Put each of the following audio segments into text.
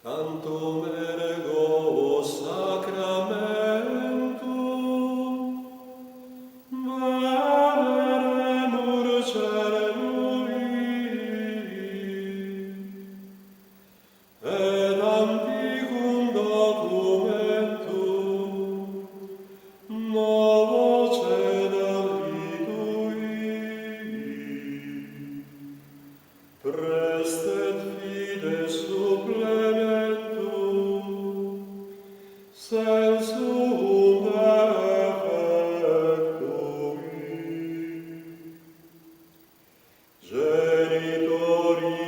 Tantum ergo sacramentum valeremur cernui et antiquum documentum novo cedalitui prestet fide supplementum sensum effectui genitori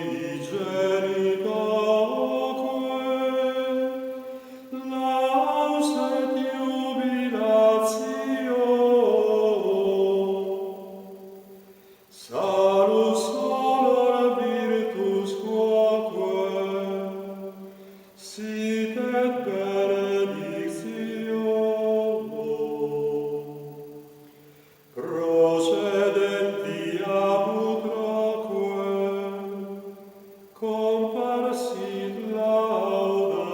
genitoque laus et jubilatio salus honor virtus quoque sit et benedictio procedenti apud troque comparsit laudatio.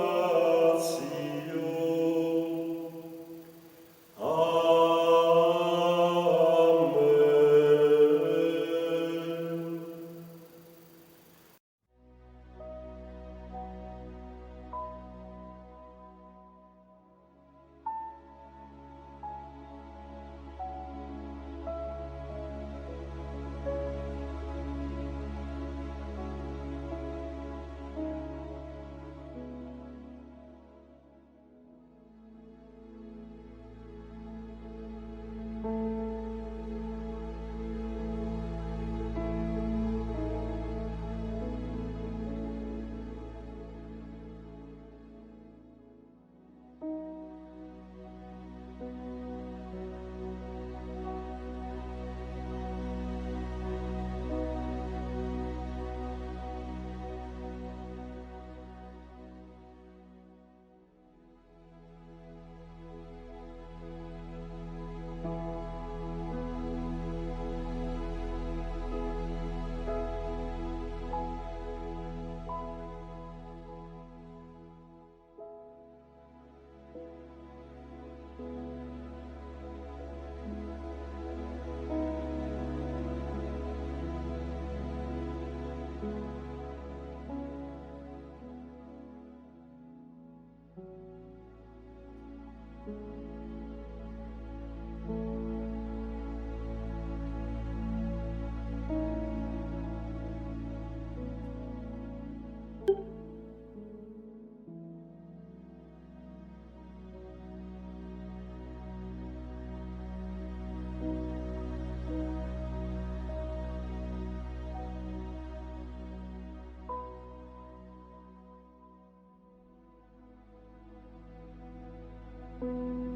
Amen.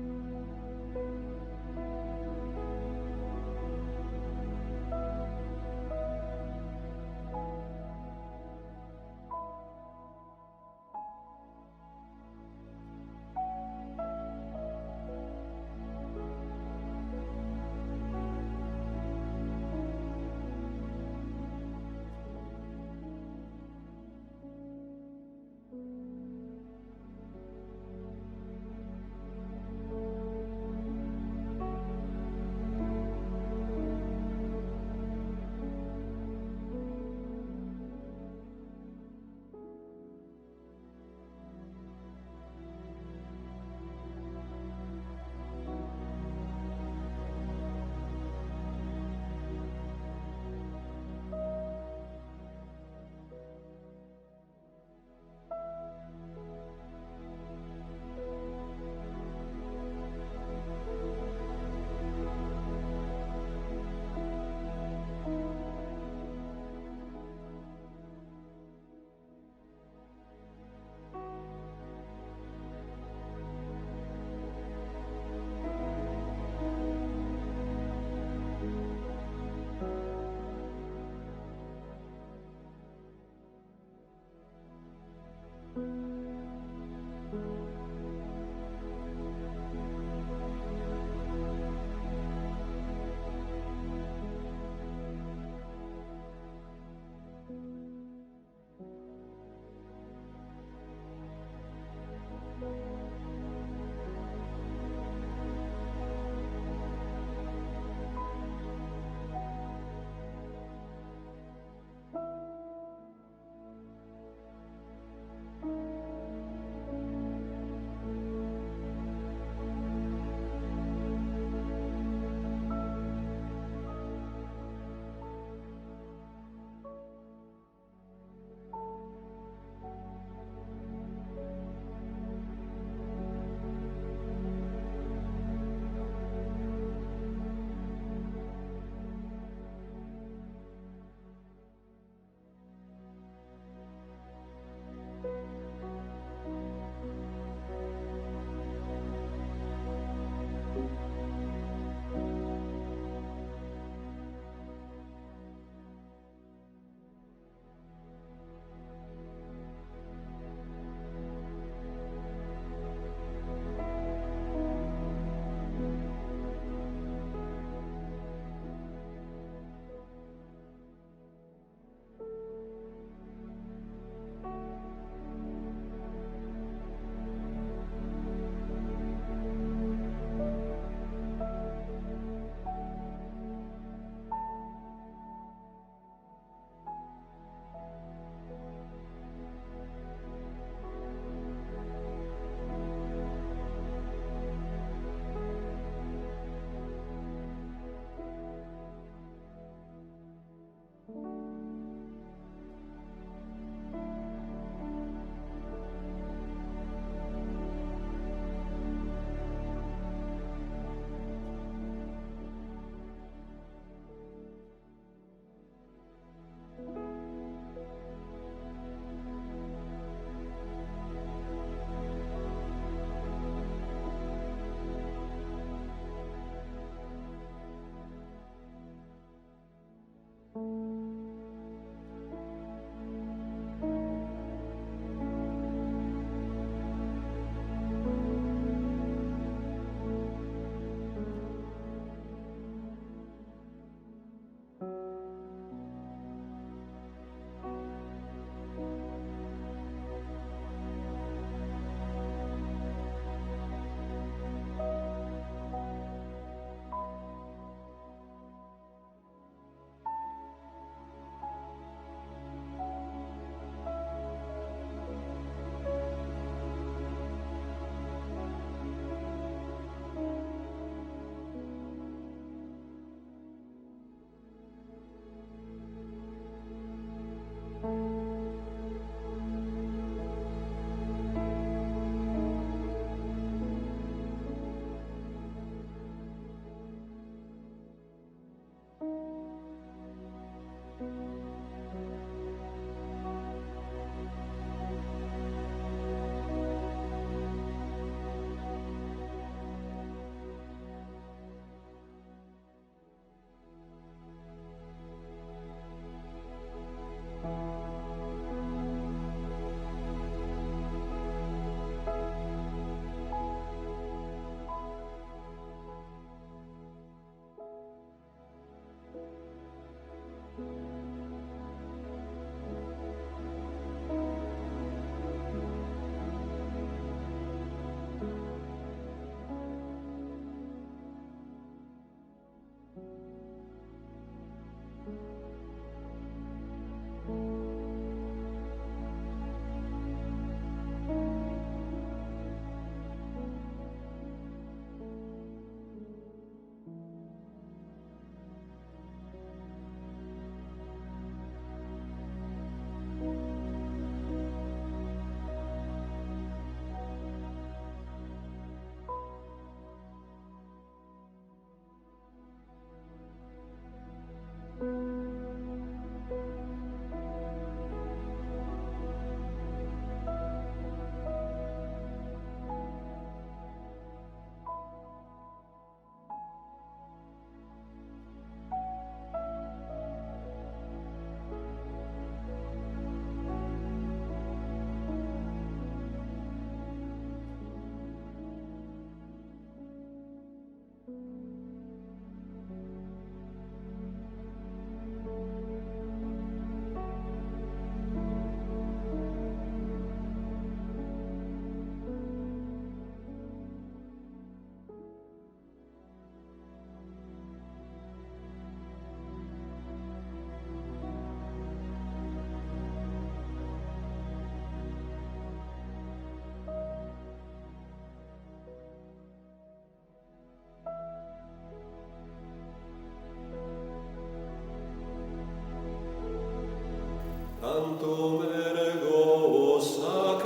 sanctum ergo sacramentum,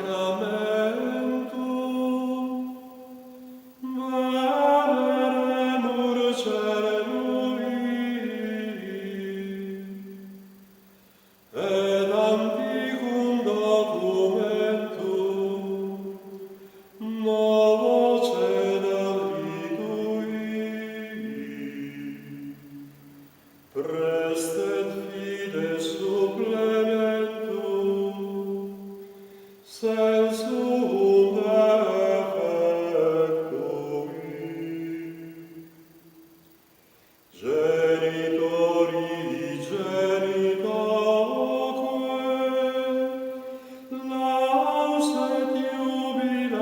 valeremur cernui, et antiquum documentum novo cederitui, prestet fides supplementum, sensum defectui. Genitori genitoque, laus et jubilatio,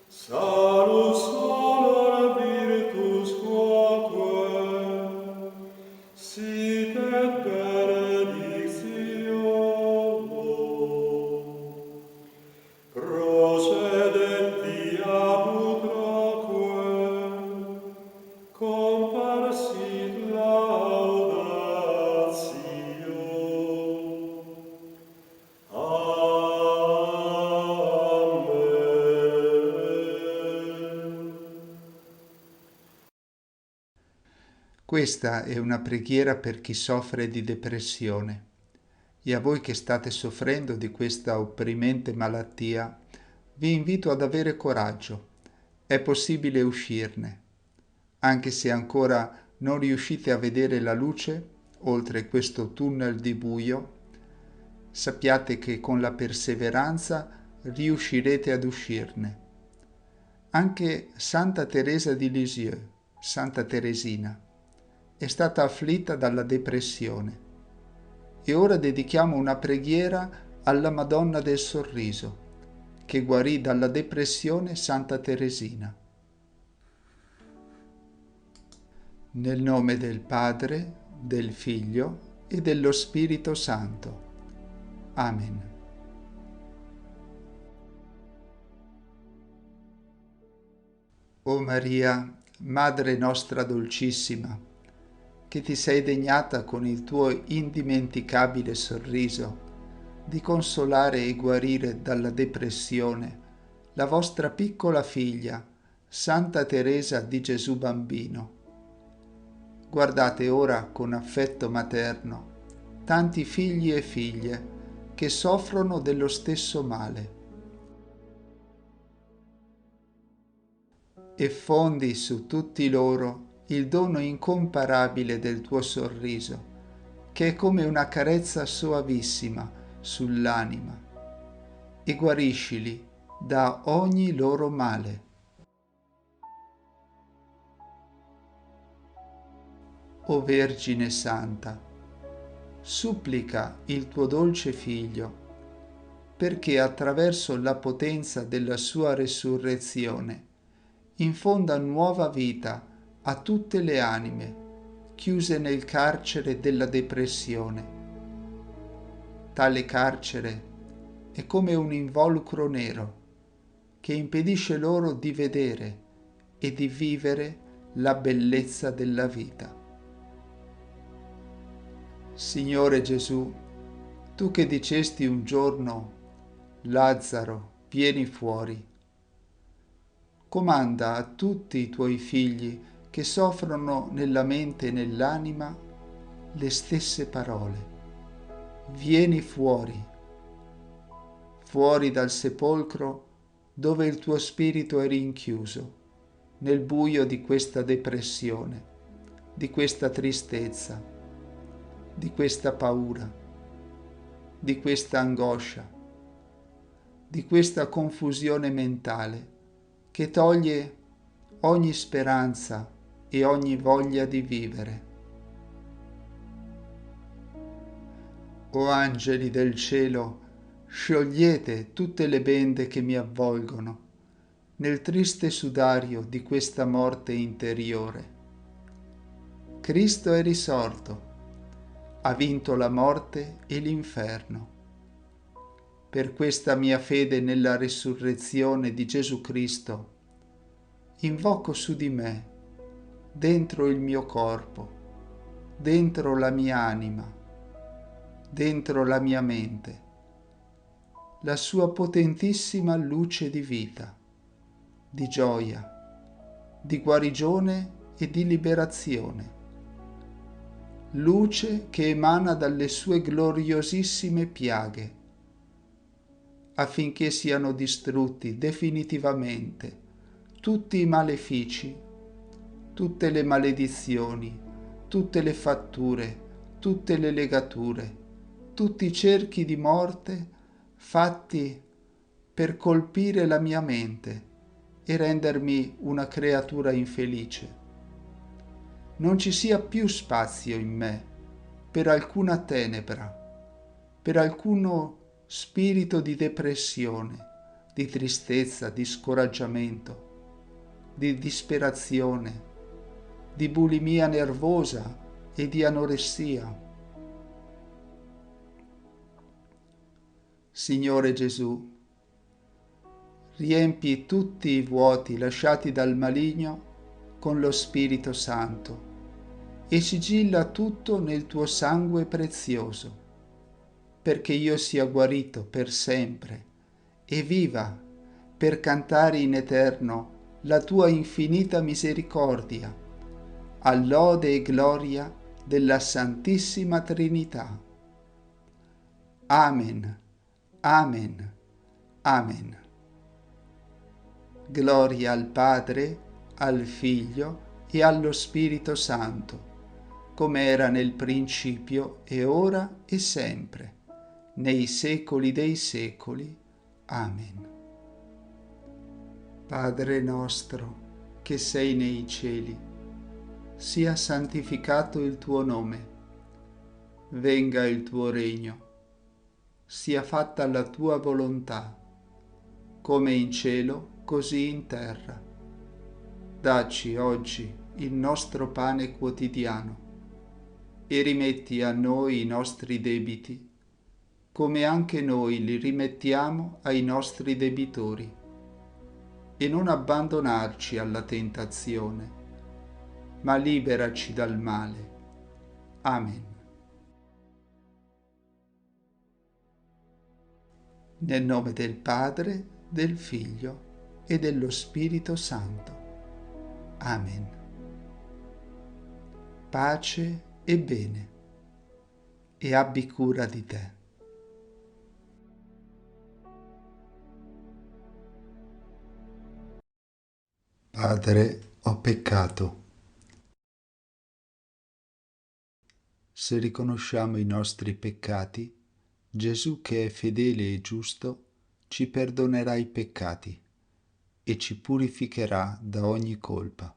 salus honor virtus quoque, sit et benedictio, procedenti abut comparsit laudatio. Amen. Questa è una preghiera per chi soffre di depressione. E a voi che state soffrendo di questa opprimente malattia, vi invito ad avere coraggio. È possibile uscirne. Anche se ancora non riuscite a vedere la luce, oltre questo tunnel di buio, sappiate che con la perseveranza riuscirete ad uscirne. Anche Santa Teresa di Lisieux, Santa Teresina, è stata afflitta dalla depressione. E ora dedichiamo una preghiera alla Madonna del Sorriso, che guarì dalla depressione Santa Teresina. Nel nome del Padre, del Figlio e dello Spirito Santo. Amen. O Maria, Madre nostra dolcissima, che ti sei degnata con il tuo indimenticabile sorriso di consolare e guarire dalla depressione la vostra piccola figlia, Santa Teresa di Gesù Bambino. Guardate ora con affetto materno tanti figli e figlie che soffrono dello stesso male e fondi su tutti loro il dono incomparabile del tuo sorriso, che è come una carezza soavissima sull'anima, e guariscili da ogni loro male. O Vergine Santa, supplica il tuo dolce Figlio perché attraverso la potenza della sua resurrezione infonda nuova vita a tutte le anime chiuse nel carcere della depressione. Tale carcere è come un involucro nero che impedisce loro di vedere e di vivere la bellezza della vita. Signore Gesù, tu che dicesti un giorno, Lazzaro, vieni fuori, comanda a tutti i tuoi figli che soffrono nella mente e nell'anima le stesse parole. Vieni fuori, fuori dal sepolcro dove il tuo spirito è rinchiuso, nel buio di questa depressione, di questa tristezza, di questa paura, di questa angoscia, di questa confusione mentale che toglie ogni speranza e ogni voglia di vivere. O angeli del cielo, sciogliete tutte le bende che mi avvolgono nel triste sudario di questa morte interiore. Cristo è risorto, ha vinto la morte e l'inferno. Per questa mia fede nella risurrezione di Gesù Cristo, invoco su di me, dentro il mio corpo, dentro la mia anima, dentro la mia mente, la sua potentissima luce di vita, di gioia, di guarigione e di liberazione, luce che emana dalle sue gloriosissime piaghe, affinché siano distrutti definitivamente tutti i malefici, tutte le maledizioni, tutte le fatture, tutte le legature, tutti i cerchi di morte fatti per colpire la mia mente e rendermi una creatura infelice. Non ci sia più spazio in me per alcuna tenebra, per alcuno spirito di depressione, di tristezza, di scoraggiamento, di disperazione, di bulimia nervosa e di anoressia. Signore Gesù, riempi tutti i vuoti lasciati dal maligno con lo Spirito Santo e sigilla tutto nel tuo sangue prezioso, perché io sia guarito per sempre e viva per cantare in eterno la tua infinita misericordia, a lode e gloria della Santissima Trinità. Amen, amen, amen. Gloria al Padre, al Figlio e allo Spirito Santo, come era nel principio e ora e sempre, nei secoli dei secoli. Amen. Padre nostro, che sei nei cieli, sia santificato il tuo nome, venga il tuo regno, sia fatta la tua volontà, come in cielo, così in terra. Dacci oggi il nostro pane quotidiano e rimetti a noi i nostri debiti, come anche noi li rimettiamo ai nostri debitori. E non abbandonarci alla tentazione, ma liberaci dal male. Amen. Nel nome del Padre, del Figlio e dello Spirito Santo. Amen. Pace e bene, e abbi cura di te. Padre, ho peccato. Se riconosciamo i nostri peccati, Gesù, che è fedele e giusto, ci perdonerà i peccati e ci purificherà da ogni colpa.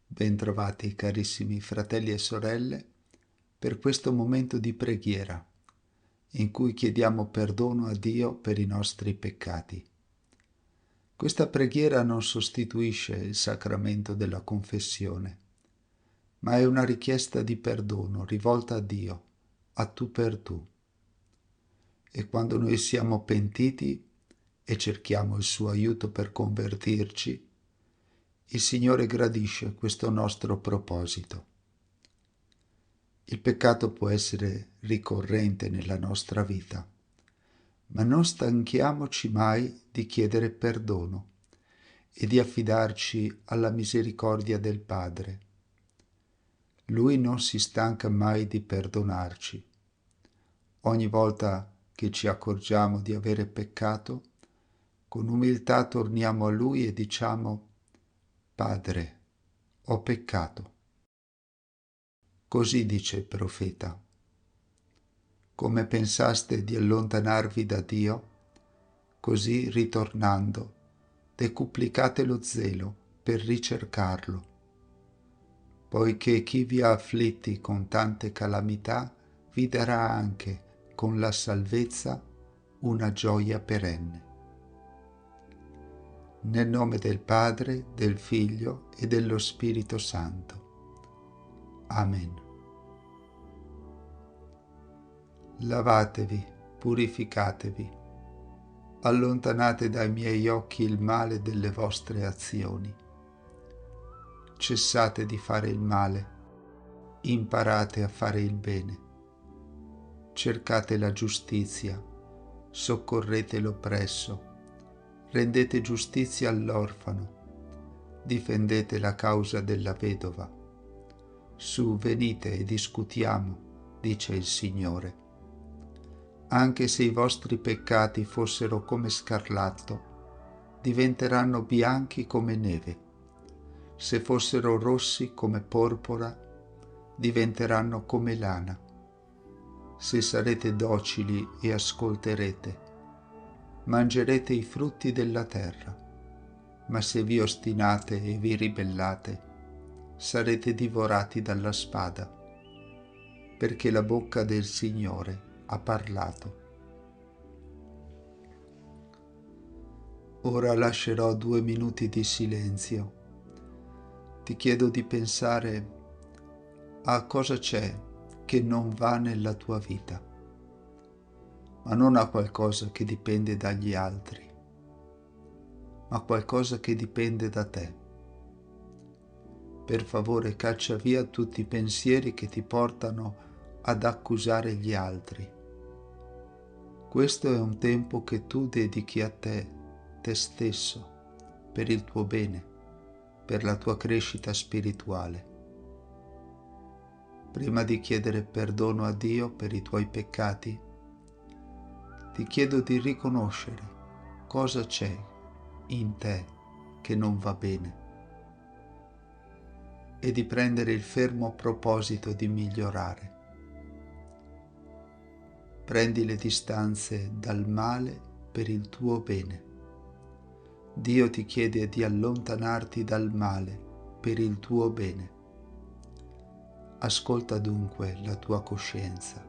Bentrovati carissimi fratelli e sorelle per questo momento di preghiera in cui chiediamo perdono a Dio per i nostri peccati. Questa preghiera non sostituisce il sacramento della confessione, ma è una richiesta di perdono rivolta a Dio, a tu per tu. E quando noi siamo pentiti e cerchiamo il suo aiuto per convertirci, il Signore gradisce questo nostro proposito. Il peccato può essere ricorrente nella nostra vita, ma non stanchiamoci mai di chiedere perdono e di affidarci alla misericordia del Padre. Lui non si stanca mai di perdonarci. Ogni volta che ci accorgiamo di avere peccato, con umiltà torniamo a Lui e diciamo: Padre, ho peccato. Così dice il profeta: come pensaste di allontanarvi da Dio, così ritornando, decuplicate lo zelo per ricercarlo, poiché chi vi ha afflitti con tante calamità vi darà anche con la salvezza una gioia perenne. Nel nome del Padre, del Figlio e dello Spirito Santo. Amen. Lavatevi, purificatevi, allontanate dai miei occhi il male delle vostre azioni. Cessate di fare il male Imparate a fare il bene, cercate la giustizia, soccorrete l'oppresso, rendete giustizia all'orfano, difendete la causa della vedova. Su, venite e discutiamo, dice il Signore. Anche se i vostri peccati fossero come scarlatto, diventeranno bianchi come neve. Se fossero rossi come porpora, diventeranno come lana. Se sarete docili e ascolterete, mangerete i frutti della terra, ma se vi ostinate e vi ribellate, sarete divorati dalla spada, perché la bocca del Signore ha parlato. Ora lascerò 2 minuti di silenzio. Ti chiedo di pensare a cosa c'è che non va nella tua vita, ma non a qualcosa che dipende dagli altri, ma qualcosa che dipende da te. Per favore, caccia via tutti i pensieri che ti portano ad accusare gli altri. Questo è un tempo che tu dedichi a te stesso, per il tuo bene, per la tua crescita spirituale. Prima di chiedere perdono a Dio per i tuoi peccati, ti chiedo di riconoscere cosa c'è in te che non va bene e di prendere il fermo proposito di migliorare. Prendi le distanze dal male per il tuo bene. Dio ti chiede di allontanarti dal male per il tuo bene. Ascolta dunque la tua coscienza.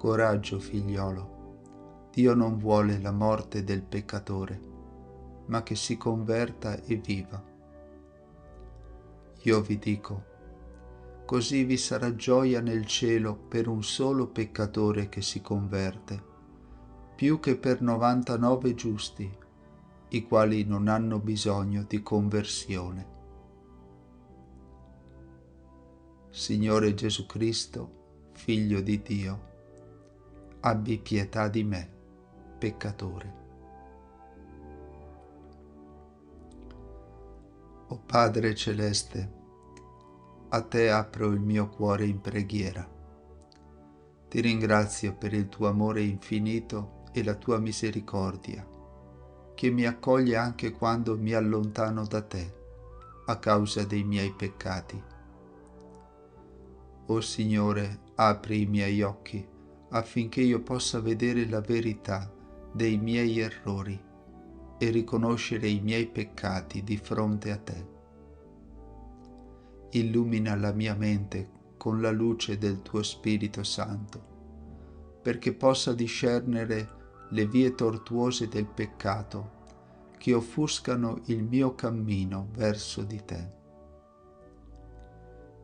Coraggio, figliolo. Dio non vuole la morte del peccatore, ma che si converta e viva. Io vi dico, così vi sarà gioia nel cielo per un solo peccatore che si converte, più che per 99 giusti, i quali non hanno bisogno di conversione. Signore Gesù Cristo, Figlio di Dio, abbi pietà di me, peccatore. O Padre Celeste, a te apro il mio cuore in preghiera. Ti ringrazio per il tuo amore infinito e la tua misericordia, che mi accoglie anche quando mi allontano da te a causa dei miei peccati. O Signore, apri i miei occhi affinché io possa vedere la verità dei miei errori e riconoscere i miei peccati di fronte a te. Illumina la mia mente con la luce del tuo Spirito Santo, perché possa discernere le vie tortuose del peccato che offuscano il mio cammino verso di te.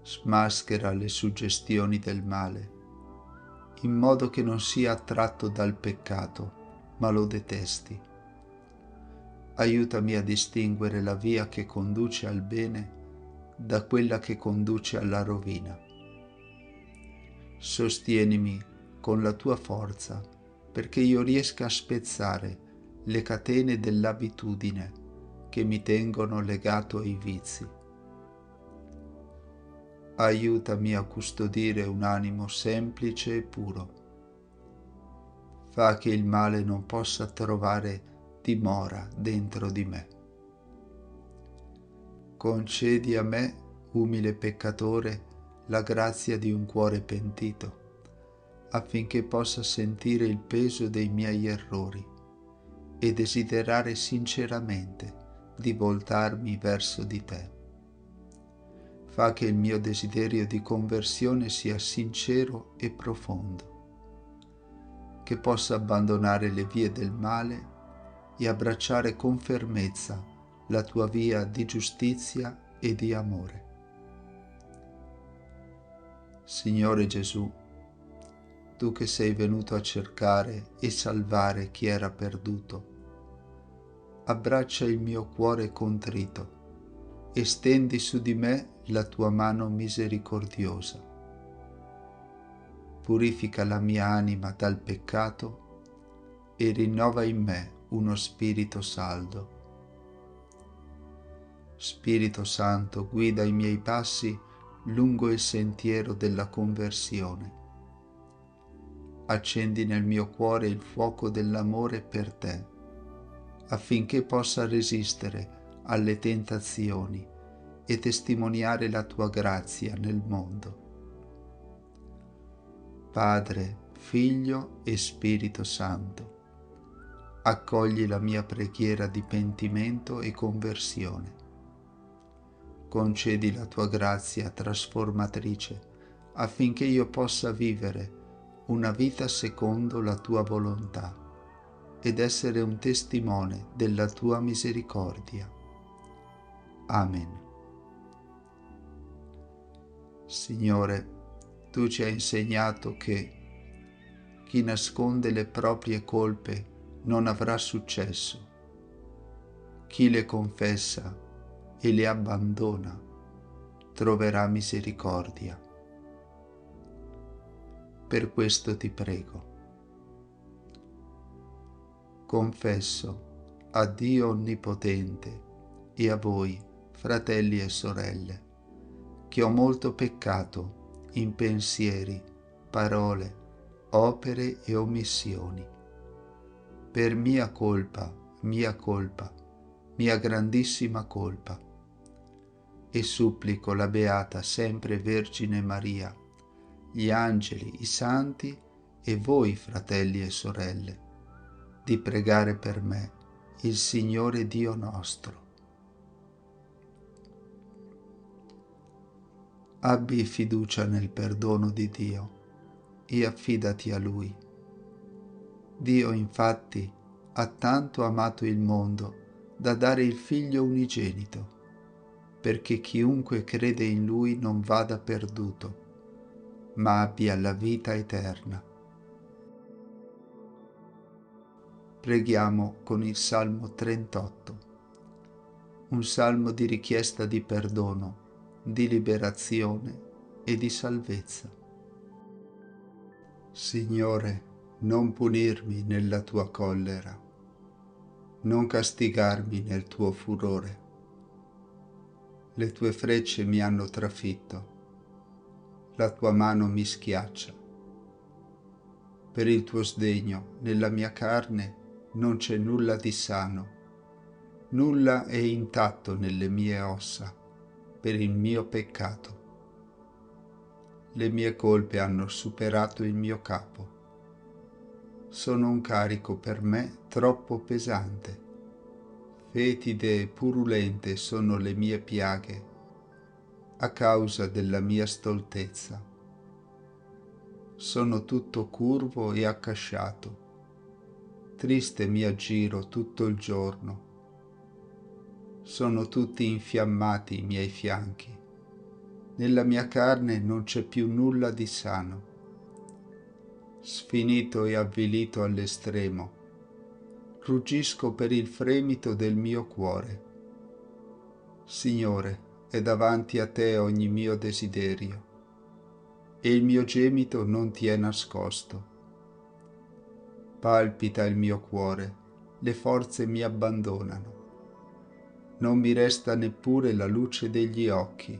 Smaschera le suggestioni del male, in modo che non sia attratto dal peccato, ma lo detesti. Aiutami a distinguere la via che conduce al bene da quella che conduce alla rovina. Sostienimi con la tua forza perché io riesca a spezzare le catene dell'abitudine che mi tengono legato ai vizi. Aiutami a custodire un animo semplice e puro. Fa che il male non possa trovare dimora dentro di me. Concedi a me, umile peccatore, la grazia di un cuore pentito, affinché possa sentire il peso dei miei errori e desiderare sinceramente di voltarmi verso di te. Fa che il mio desiderio di conversione sia sincero e profondo, che possa abbandonare le vie del male e abbracciare con fermezza la tua via di giustizia e di amore. Signore Gesù, tu che sei venuto a cercare e salvare chi era perduto, abbraccia il mio cuore contrito e stendi su di me la tua mano misericordiosa. Purifica la mia anima dal peccato e rinnova in me uno spirito saldo. Spirito Santo, guida i miei passi lungo il sentiero della conversione. Accendi nel mio cuore il fuoco dell'amore per te, affinché possa resistere alle tentazioni e testimoniare la tua grazia nel mondo. Padre, Figlio e Spirito Santo, accogli la mia preghiera di pentimento e conversione. Concedi la tua grazia trasformatrice affinché io possa vivere una vita secondo la tua volontà ed essere un testimone della tua misericordia. Amen. Signore, tu ci hai insegnato che chi nasconde le proprie colpe non avrà successo. Chi le confessa e le abbandona troverà misericordia. Per questo ti prego. Confesso a Dio Onnipotente e a voi, fratelli e sorelle, che ho molto peccato in pensieri, parole, opere e omissioni. Per mia colpa, mia grandissima colpa. E supplico la Beata sempre Vergine Maria, gli angeli, i santi e voi, fratelli e sorelle, di pregare per me il Signore Dio nostro. Abbi fiducia nel perdono di Dio e affidati a Lui. Dio infatti ha tanto amato il mondo da dare il Figlio unigenito, perché chiunque crede in Lui non vada perduto, ma abbia la vita eterna. Preghiamo con il Salmo 38, un salmo di richiesta di perdono, di liberazione e di salvezza. Signore, non punirmi nella tua collera, non castigarmi nel tuo furore. Le tue frecce mi hanno trafitto, la tua mano mi schiaccia. Per il tuo sdegno nella mia carne non c'è nulla di sano, nulla è intatto nelle mie ossa per il mio peccato. Le mie colpe hanno superato il mio capo. Sono un carico per me troppo pesante. Fetide e purulente sono le mie piaghe a causa della mia stoltezza. Sono tutto curvo e accasciato. Triste mi aggiro tutto il giorno. Sono tutti infiammati i miei fianchi. Nella mia carne non c'è più nulla di sano. Sfinito e avvilito all'estremo, ruggisco per il fremito del mio cuore. Signore, è davanti a te ogni mio desiderio, e il mio gemito non ti è nascosto. Palpita il mio cuore, le forze mi abbandonano. Non mi resta neppure la luce degli occhi.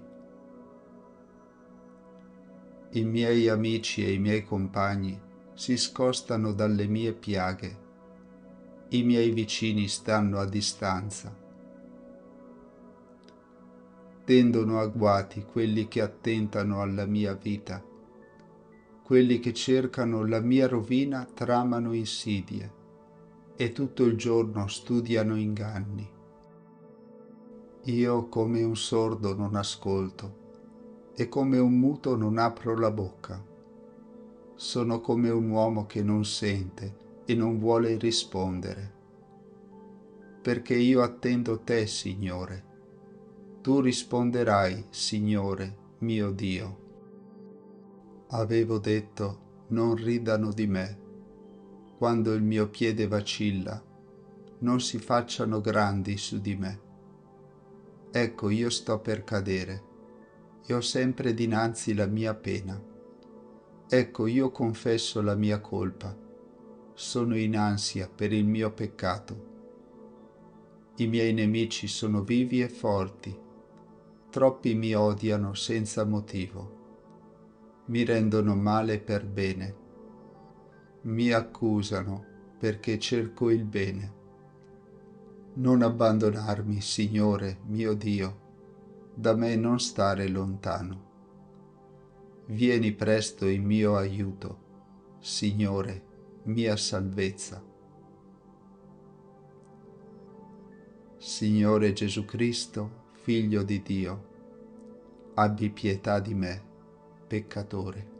I miei amici e i miei compagni si scostano dalle mie piaghe. I miei vicini stanno a distanza. Tendono agguati quelli che attentano alla mia vita. Quelli che cercano la mia rovina tramano insidie e tutto il giorno studiano inganni. Io come un sordo non ascolto e come un muto non apro la bocca. Sono come un uomo che non sente e non vuole rispondere. Perché io attendo te, Signore. Tu risponderai, Signore, mio Dio. Avevo detto, non ridano di me. Quando il mio piede vacilla, non si facciano grandi su di me. Ecco, io sto per cadere e ho sempre dinanzi la mia pena. Ecco, io confesso la mia colpa. Sono in ansia per il mio peccato. I miei nemici sono vivi e forti. Troppi mi odiano senza motivo. Mi rendono male per bene. Mi accusano perché cerco il bene. Non abbandonarmi, Signore mio Dio, da me non stare lontano. Vieni presto in mio aiuto, Signore, mia salvezza. Signore Gesù Cristo, Figlio di Dio, abbi pietà di me, peccatore.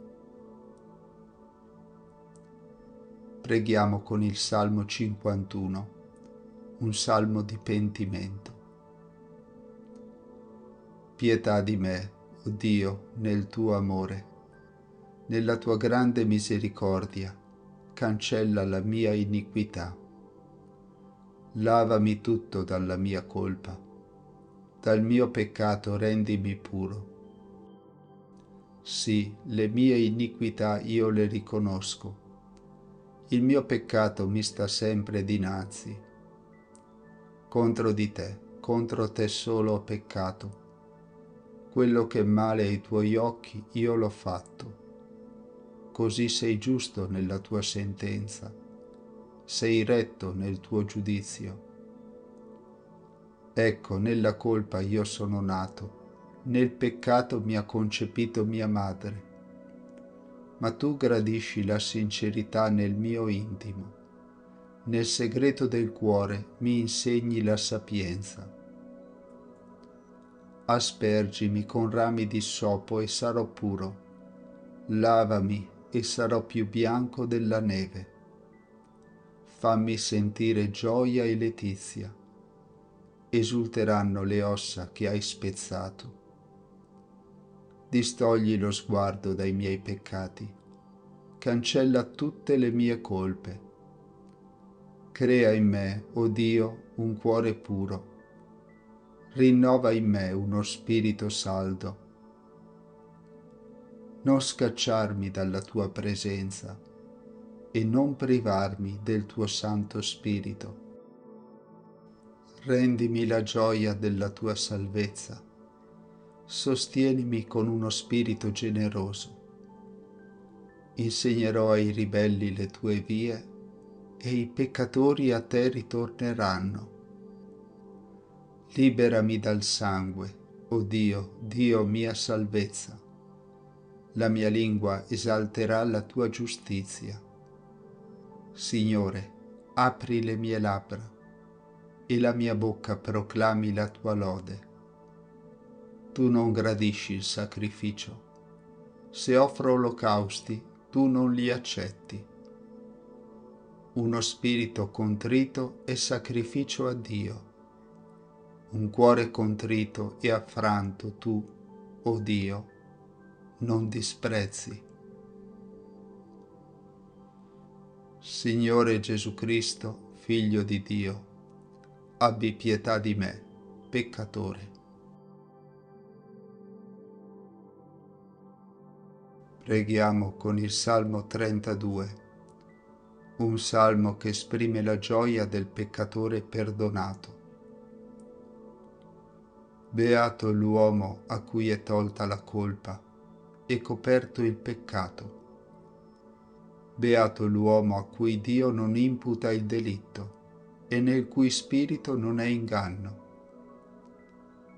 Preghiamo con il Salmo 51, un salmo di pentimento. Pietà di me, o Dio, nel tuo amore, nella tua grande misericordia, cancella la mia iniquità. Lavami tutto dalla mia colpa, dal mio peccato rendimi puro. Sì, le mie iniquità io le riconosco. Il mio peccato mi sta sempre dinanzi. Contro te solo ho peccato. Quello che è male ai tuoi occhi io l'ho fatto. Così sei giusto nella tua sentenza, sei retto nel tuo giudizio. Ecco, nella colpa io sono nato, nel peccato mi ha concepito mia madre. Ma tu gradisci la sincerità nel mio intimo. Nel segreto del cuore mi insegni la sapienza. Aspergimi con rami di soppo e sarò puro. Lavami e sarò più bianco della neve. Fammi sentire gioia e letizia. Esulteranno le ossa che hai spezzato. Distogli lo sguardo dai miei peccati. Cancella tutte le mie colpe. Crea in me, o Dio, un cuore puro. Rinnova in me uno spirito saldo. Non scacciarmi dalla tua presenza e non privarmi del tuo Santo Spirito. Rendimi la gioia della tua salvezza. Sostienimi con uno spirito generoso. Insegnerò ai ribelli le tue vie e i peccatori a te ritorneranno. Liberami dal sangue, o Dio, Dio mia salvezza. La mia lingua esalterà la tua giustizia. Signore, apri le mie labbra e la mia bocca proclami la tua lode. Tu non gradisci il sacrificio. Se offro olocausti, tu non li accetti. Uno spirito contrito è sacrificio a Dio. Un cuore contrito e affranto tu, o Dio, non disprezzi. Signore Gesù Cristo, Figlio di Dio, abbi pietà di me, peccatore. Preghiamo con il Salmo 32, un salmo che esprime la gioia del peccatore perdonato. Beato l'uomo a cui è tolta la colpa e coperto il peccato. Beato l'uomo a cui Dio non imputa il delitto e nel cui spirito non è inganno.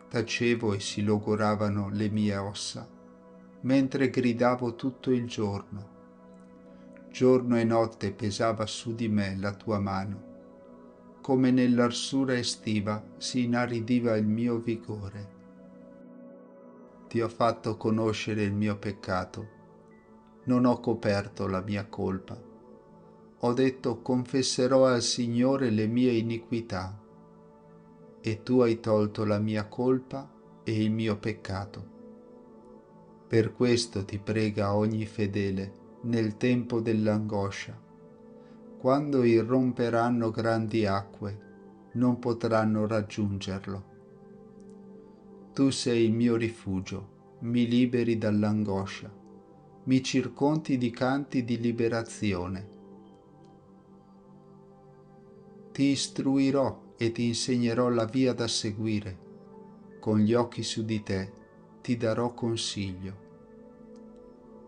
Tacevo e si logoravano le mie ossa, mentre gridavo tutto il giorno. Giorno e notte pesava su di me la tua mano. Come nell'arsura estiva si inaridiva il mio vigore. Ti ho fatto conoscere il mio peccato, non ho coperto la mia colpa. Ho detto: confesserò al Signore le mie iniquità, e tu hai tolto la mia colpa e il mio peccato. Per questo ti prega ogni fedele nel tempo dell'angoscia. Quando irromperanno grandi acque, non potranno raggiungerlo. Tu sei il mio rifugio, mi liberi dall'angoscia, mi circondi di canti di liberazione. Ti istruirò e ti insegnerò la via da seguire. Con gli occhi su di te ti darò consiglio.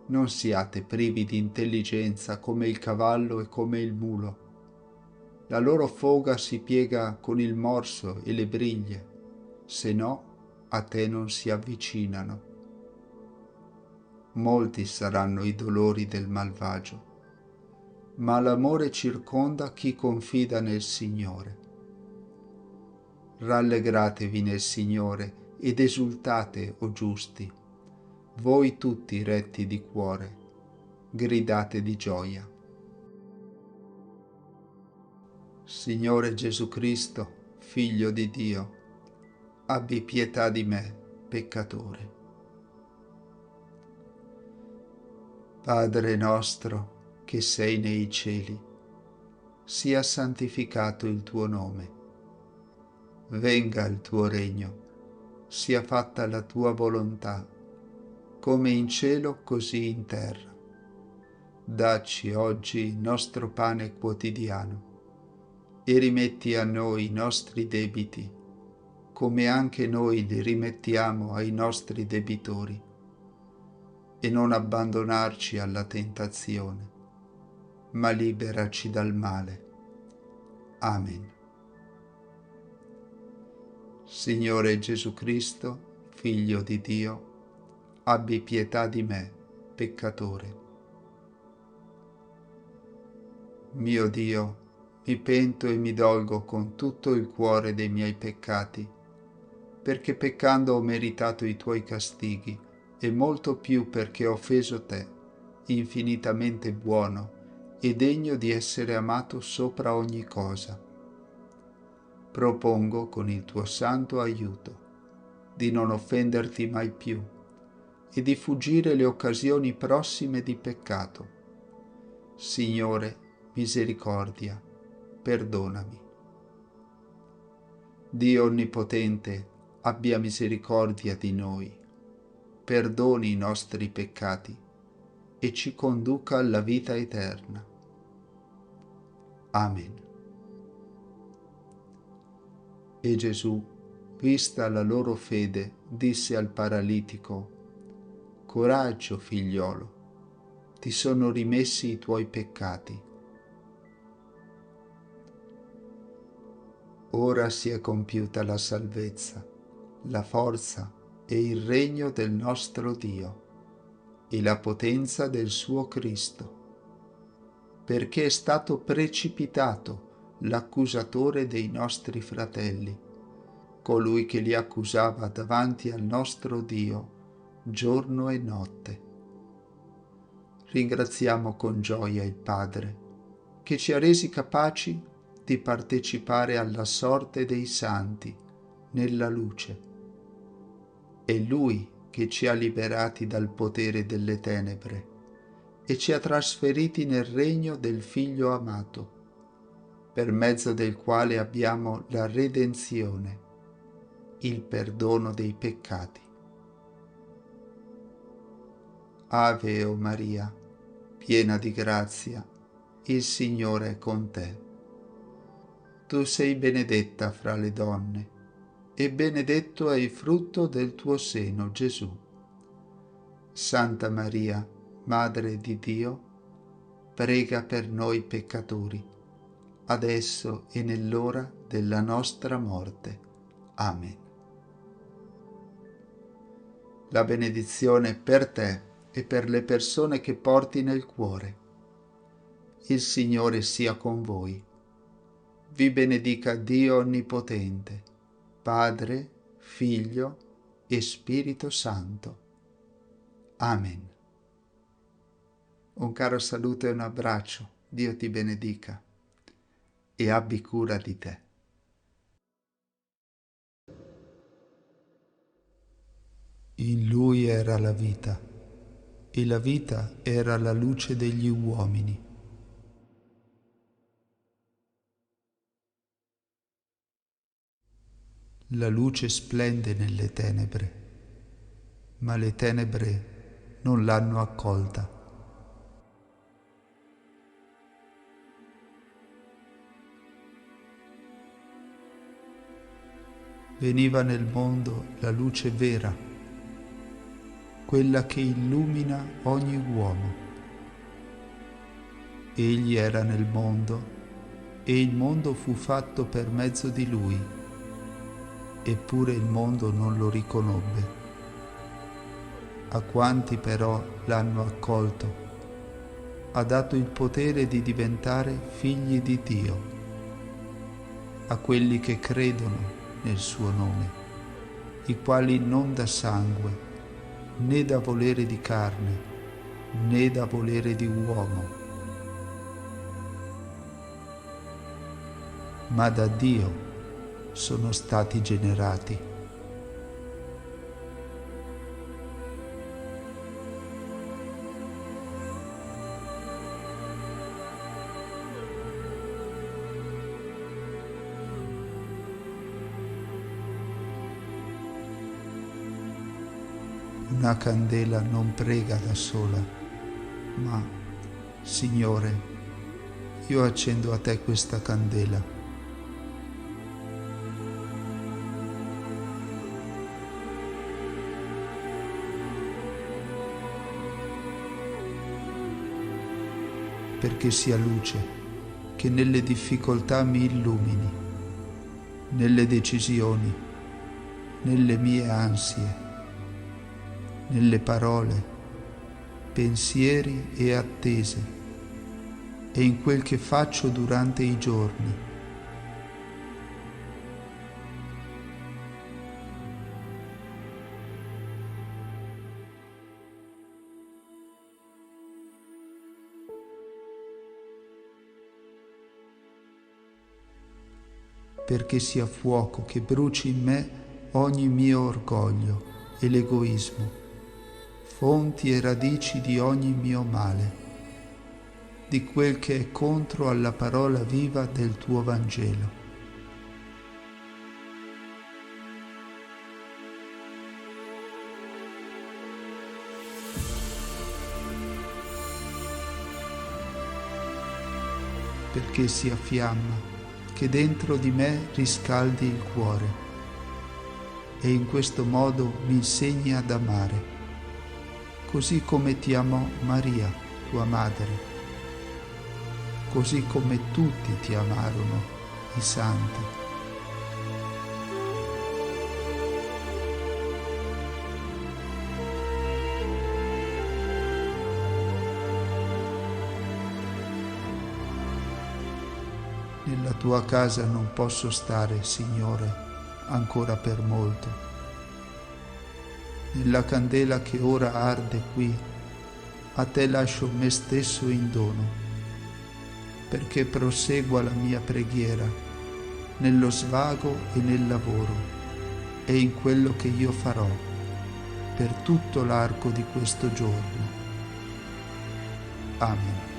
Non siate privi di intelligenza come il cavallo e come il mulo. La loro foga si piega con il morso e le briglie, se no a te non si avvicinano. Molti saranno i dolori del malvagio, ma l'amore circonda chi confida nel Signore. Rallegratevi nel Signore ed esultate, o giusti, voi tutti retti di cuore, gridate di gioia. Signore Gesù Cristo, Figlio di Dio, abbi pietà di me, peccatore. Padre nostro, che sei nei cieli, sia santificato il tuo nome. Venga il tuo regno, sia fatta la tua volontà, come in cielo così in terra. Dacci oggi il nostro pane quotidiano e rimetti a noi i nostri debiti, come anche noi li rimettiamo ai nostri debitori, e non abbandonarci alla tentazione, ma liberaci dal male. Amen. Signore Gesù Cristo, Figlio di Dio, abbi pietà di me, peccatore. Mio Dio, mi pento e mi dolgo con tutto il cuore dei miei peccati, perché peccando ho meritato i tuoi castighi, e molto più perché ho offeso te, infinitamente buono e degno di essere amato sopra ogni cosa. Propongo con il tuo santo aiuto di non offenderti mai più e di fuggire le occasioni prossime di peccato. Signore, misericordia, perdonami. Dio Onnipotente, abbia misericordia di noi, perdoni i nostri peccati e ci conduca alla vita eterna. Amen. E Gesù, vista la loro fede, disse al paralitico: Coraggio, figliolo, ti sono rimessi i tuoi peccati. Ora si è compiuta la salvezza, la forza e il regno del nostro Dio e la potenza del suo Cristo, perché è stato precipitato l'accusatore dei nostri fratelli, colui che li accusava davanti al nostro Dio giorno e notte. Ringraziamo con gioia il Padre, che ci ha resi capaci di partecipare alla sorte dei santi nella luce. È Lui che ci ha liberati dal potere delle tenebre e ci ha trasferiti nel regno del Figlio amato. per mezzo del quale abbiamo la redenzione, il perdono dei peccati. Ave o Maria, piena di grazia, il Signore è con te. Tu sei benedetta fra le donne, e benedetto è il frutto del tuo seno, Gesù. Santa Maria, Madre di Dio, prega per noi peccatori, adesso e nell'ora della nostra morte. Amen. La benedizione per te e per le persone che porti nel cuore. Il Signore sia con voi. Vi benedica Dio Onnipotente, Padre, Figlio e Spirito Santo. Amen. Un caro saluto e un abbraccio. Dio ti benedica e abbi cura di te. In Lui era la vita, e la vita era la luce degli uomini. La luce splende nelle tenebre, ma le tenebre non l'hanno accolta. Veniva nel mondo la luce vera, quella che illumina ogni uomo. Egli era nel mondo e il mondo fu fatto per mezzo di lui, eppure il mondo non lo riconobbe. A quanti però l'hanno accolto, ha dato il potere di diventare figli di Dio, a quelli che credono nel suo nome, i quali non da sangue, né da volere di carne, né da volere di uomo, ma da Dio sono stati generati. Una candela non prega da sola, ma, Signore, io accendo a te questa candela. Perché sia luce che nelle difficoltà mi illumini, nelle decisioni, nelle mie ansie, nelle parole, pensieri e attese, e in quel che faccio durante i giorni. Perché sia fuoco che bruci in me ogni mio orgoglio e l'egoismo, fonti e radici di ogni mio male, di quel che è contro alla parola viva del tuo Vangelo. Perché sia fiamma che dentro di me riscaldi il cuore e in questo modo mi insegni ad amare, così come ti amò Maria, tua madre, così come tutti ti amarono, i santi. Nella tua casa non posso stare, Signore, ancora per molto. Nella candela che ora arde qui, a te lascio me stesso in dono, perché prosegua la mia preghiera nello svago e nel lavoro e in quello che io farò per tutto l'arco di questo giorno. Amen.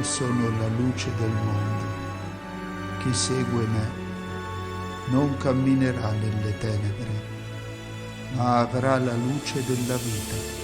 sono la luce del mondo. Chi segue me non camminerà nelle tenebre, ma avrà la luce della vita.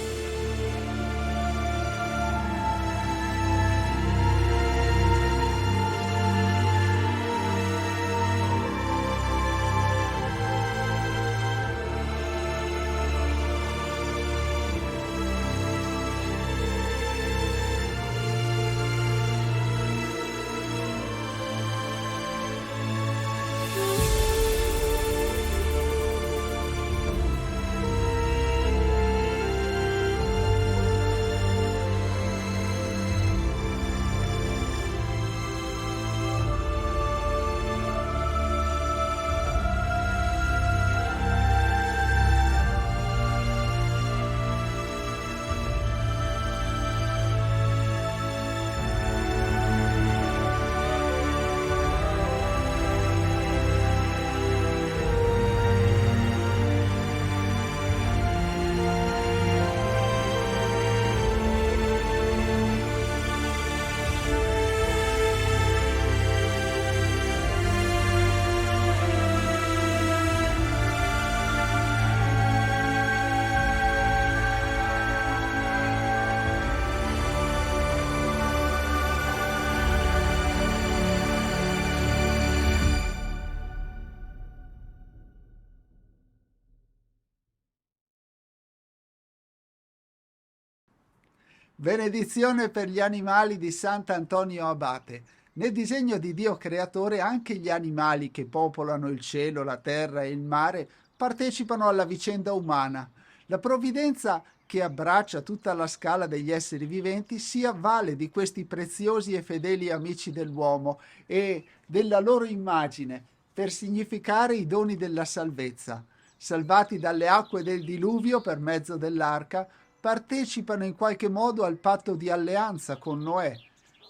Benedizione per gli animali di Sant'Antonio Abate. Nel disegno di Dio creatore anche gli animali che popolano il cielo, la terra e il mare partecipano alla vicenda umana. La provvidenza che abbraccia tutta la scala degli esseri viventi si avvale di questi preziosi e fedeli amici dell'uomo e della loro immagine per significare i doni della salvezza. Salvati dalle acque del diluvio per mezzo dell'arca, partecipano in qualche modo al patto di alleanza con Noè.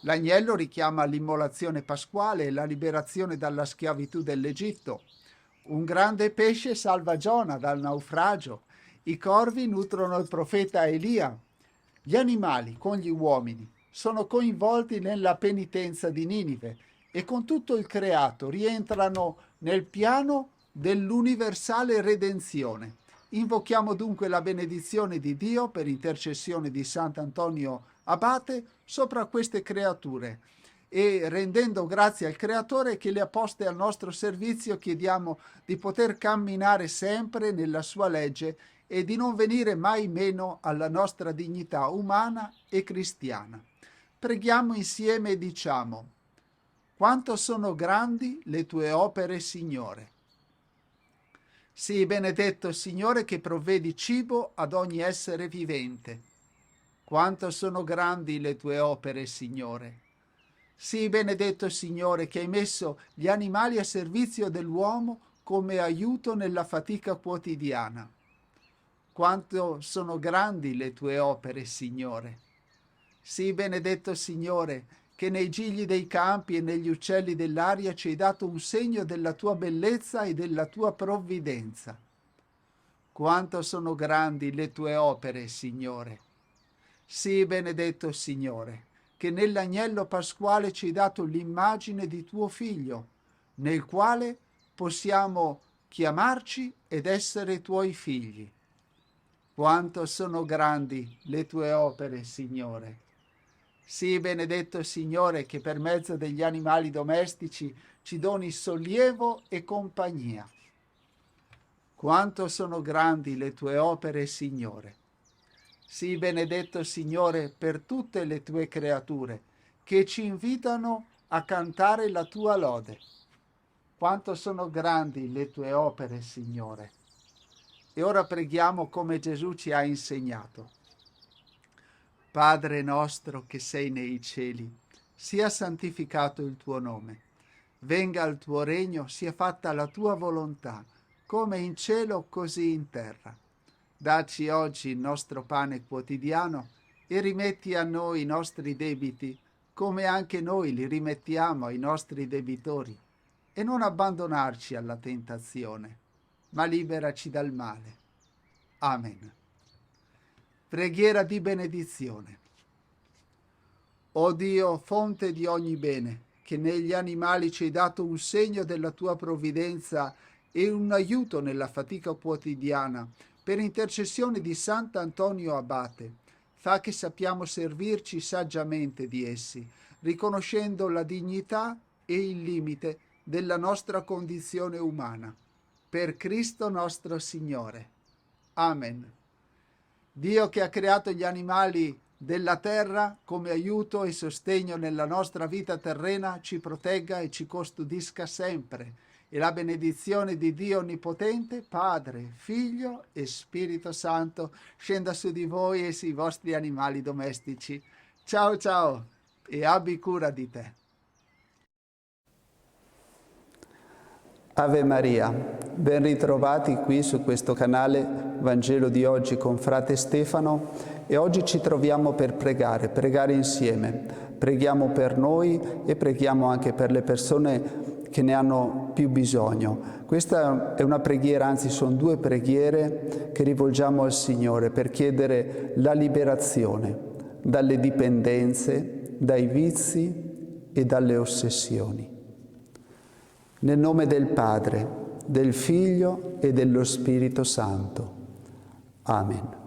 L'agnello richiama l'immolazione pasquale e la liberazione dalla schiavitù dell'Egitto. Un grande pesce salva Giona dal naufragio. I corvi nutrono il profeta Elia. Gli animali, con gli uomini, sono coinvolti nella penitenza di Ninive e con tutto il creato rientrano nel piano dell'universale redenzione. Invochiamo dunque la benedizione di Dio per intercessione di Sant'Antonio Abate sopra queste creature e rendendo grazie al Creatore che le ha poste al nostro servizio chiediamo di poter camminare sempre nella sua legge e di non venire mai meno alla nostra dignità umana e cristiana. Preghiamo insieme e diciamo: quanto sono grandi le tue opere, Signore. Sii benedetto, Signore, che provvedi cibo ad ogni essere vivente. Quanto sono grandi le tue opere, Signore. Sii benedetto, Signore, che hai messo gli animali a servizio dell'uomo come aiuto nella fatica quotidiana. Quanto sono grandi le tue opere, Signore. Sii benedetto, Signore, che nei gigli dei campi e negli uccelli dell'aria ci hai dato un segno della tua bellezza e della tua provvidenza. Quanto sono grandi le tue opere, Signore. Sii benedetto, Signore, che nell'agnello pasquale ci hai dato l'immagine di tuo Figlio, nel quale possiamo chiamarci ed essere tuoi figli. Quanto sono grandi le tue opere, Signore. Sii benedetto, Signore, che per mezzo degli animali domestici ci doni sollievo e compagnia. Quanto sono grandi le tue opere, Signore. Sii benedetto, Signore, per tutte le tue creature, che ci invitano a cantare la tua lode. Quanto sono grandi le tue opere, Signore. E ora preghiamo come Gesù ci ha insegnato. Padre nostro che sei nei cieli, sia santificato il tuo nome. Venga il tuo regno, sia fatta la tua volontà, come in cielo così in terra. Dacci oggi il nostro pane quotidiano e rimetti a noi i nostri debiti, come anche noi li rimettiamo ai nostri debitori. E non abbandonarci alla tentazione, ma liberaci dal male. Amen. Preghiera di benedizione. O Dio, fonte di ogni bene, che negli animali ci hai dato un segno della tua provvidenza e un aiuto nella fatica quotidiana, per intercessione di Sant'Antonio Abate, fa che sappiamo servirci saggiamente di essi, riconoscendo la dignità e il limite della nostra condizione umana. Per Cristo nostro Signore. Amen. Dio che ha creato gli animali della terra come aiuto e sostegno nella nostra vita terrena ci protegga e ci custodisca sempre. E la benedizione di Dio Onnipotente, Padre, Figlio e Spirito Santo scenda su di voi e sui vostri animali domestici. Ciao ciao e abbi cura di te. Ave Maria, ben ritrovati qui su questo canale Vangelo di oggi con frate Stefano, e oggi ci troviamo per pregare insieme. Preghiamo per noi e preghiamo anche per le persone che ne hanno più bisogno. Questa è una preghiera, anzi sono due preghiere che rivolgiamo al Signore per chiedere la liberazione dalle dipendenze, dai vizi e dalle ossessioni. Nel nome del Padre, del Figlio e dello Spirito Santo. Amen.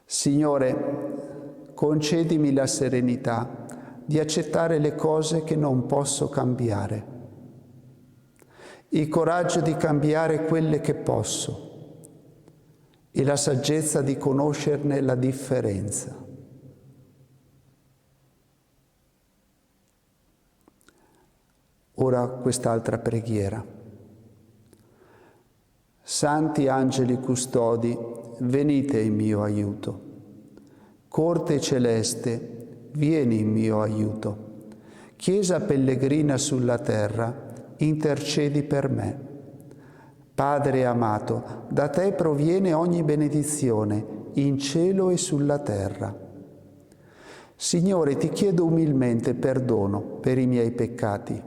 Signore, concedimi la serenità di accettare le cose che non posso cambiare, il coraggio di cambiare quelle che posso e la saggezza di conoscerne la differenza. Ora quest'altra preghiera. Santi angeli custodi, venite in mio aiuto. Corte celeste, vieni in mio aiuto. Chiesa pellegrina sulla terra, intercedi per me. Padre amato, da te proviene ogni benedizione, in cielo e sulla terra. Signore, ti chiedo umilmente perdono per i miei peccati.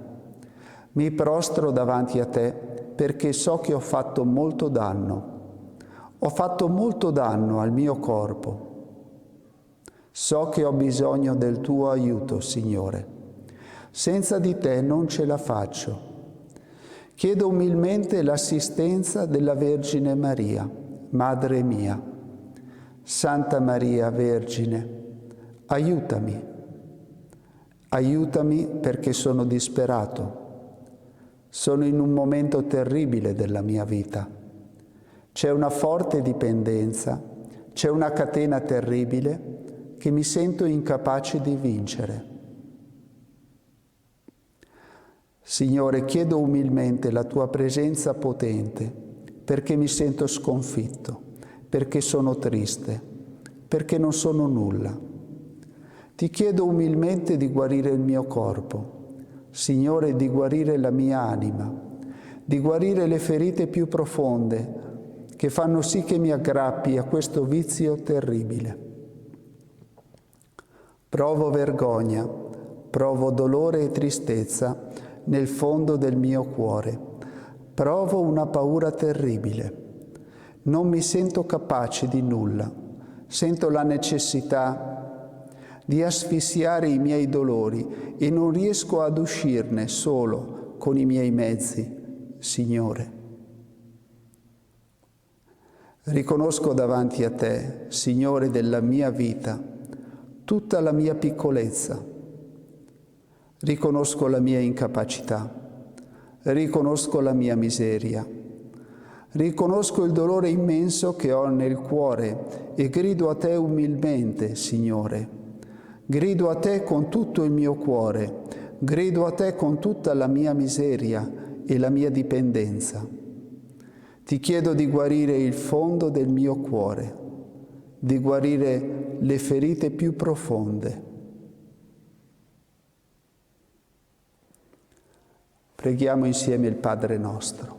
Mi prostro davanti a te perché so che ho fatto molto danno. Ho fatto molto danno al mio corpo. So che ho bisogno del tuo aiuto, Signore. Senza di te non ce la faccio. Chiedo umilmente l'assistenza della Vergine Maria, Madre mia. Santa Maria Vergine, aiutami. Aiutami perché sono disperato. Sono in un momento terribile della mia vita. C'è una forte dipendenza, c'è una catena terribile che mi sento incapace di vincere. Signore, chiedo umilmente la tua presenza potente perché mi sento sconfitto, perché sono triste, perché non sono nulla. Ti chiedo umilmente di guarire il mio corpo, Signore, di guarire la mia anima, di guarire le ferite più profonde che fanno sì che mi aggrappi a questo vizio terribile. Provo vergogna, provo dolore e tristezza nel fondo del mio cuore. Provo una paura terribile. Non mi sento capace di nulla. Sento la necessità di asfissiare i miei dolori e non riesco ad uscirne solo con i miei mezzi, Signore. Riconosco davanti a te, Signore della mia vita, tutta la mia piccolezza. Riconosco la mia incapacità, riconosco la mia miseria, riconosco il dolore immenso che ho nel cuore e grido a te umilmente, Signore. Grido a te con tutto il mio cuore, grido a te con tutta la mia miseria e la mia dipendenza. Ti chiedo di guarire il fondo del mio cuore, di guarire le ferite più profonde. Preghiamo insieme il Padre nostro.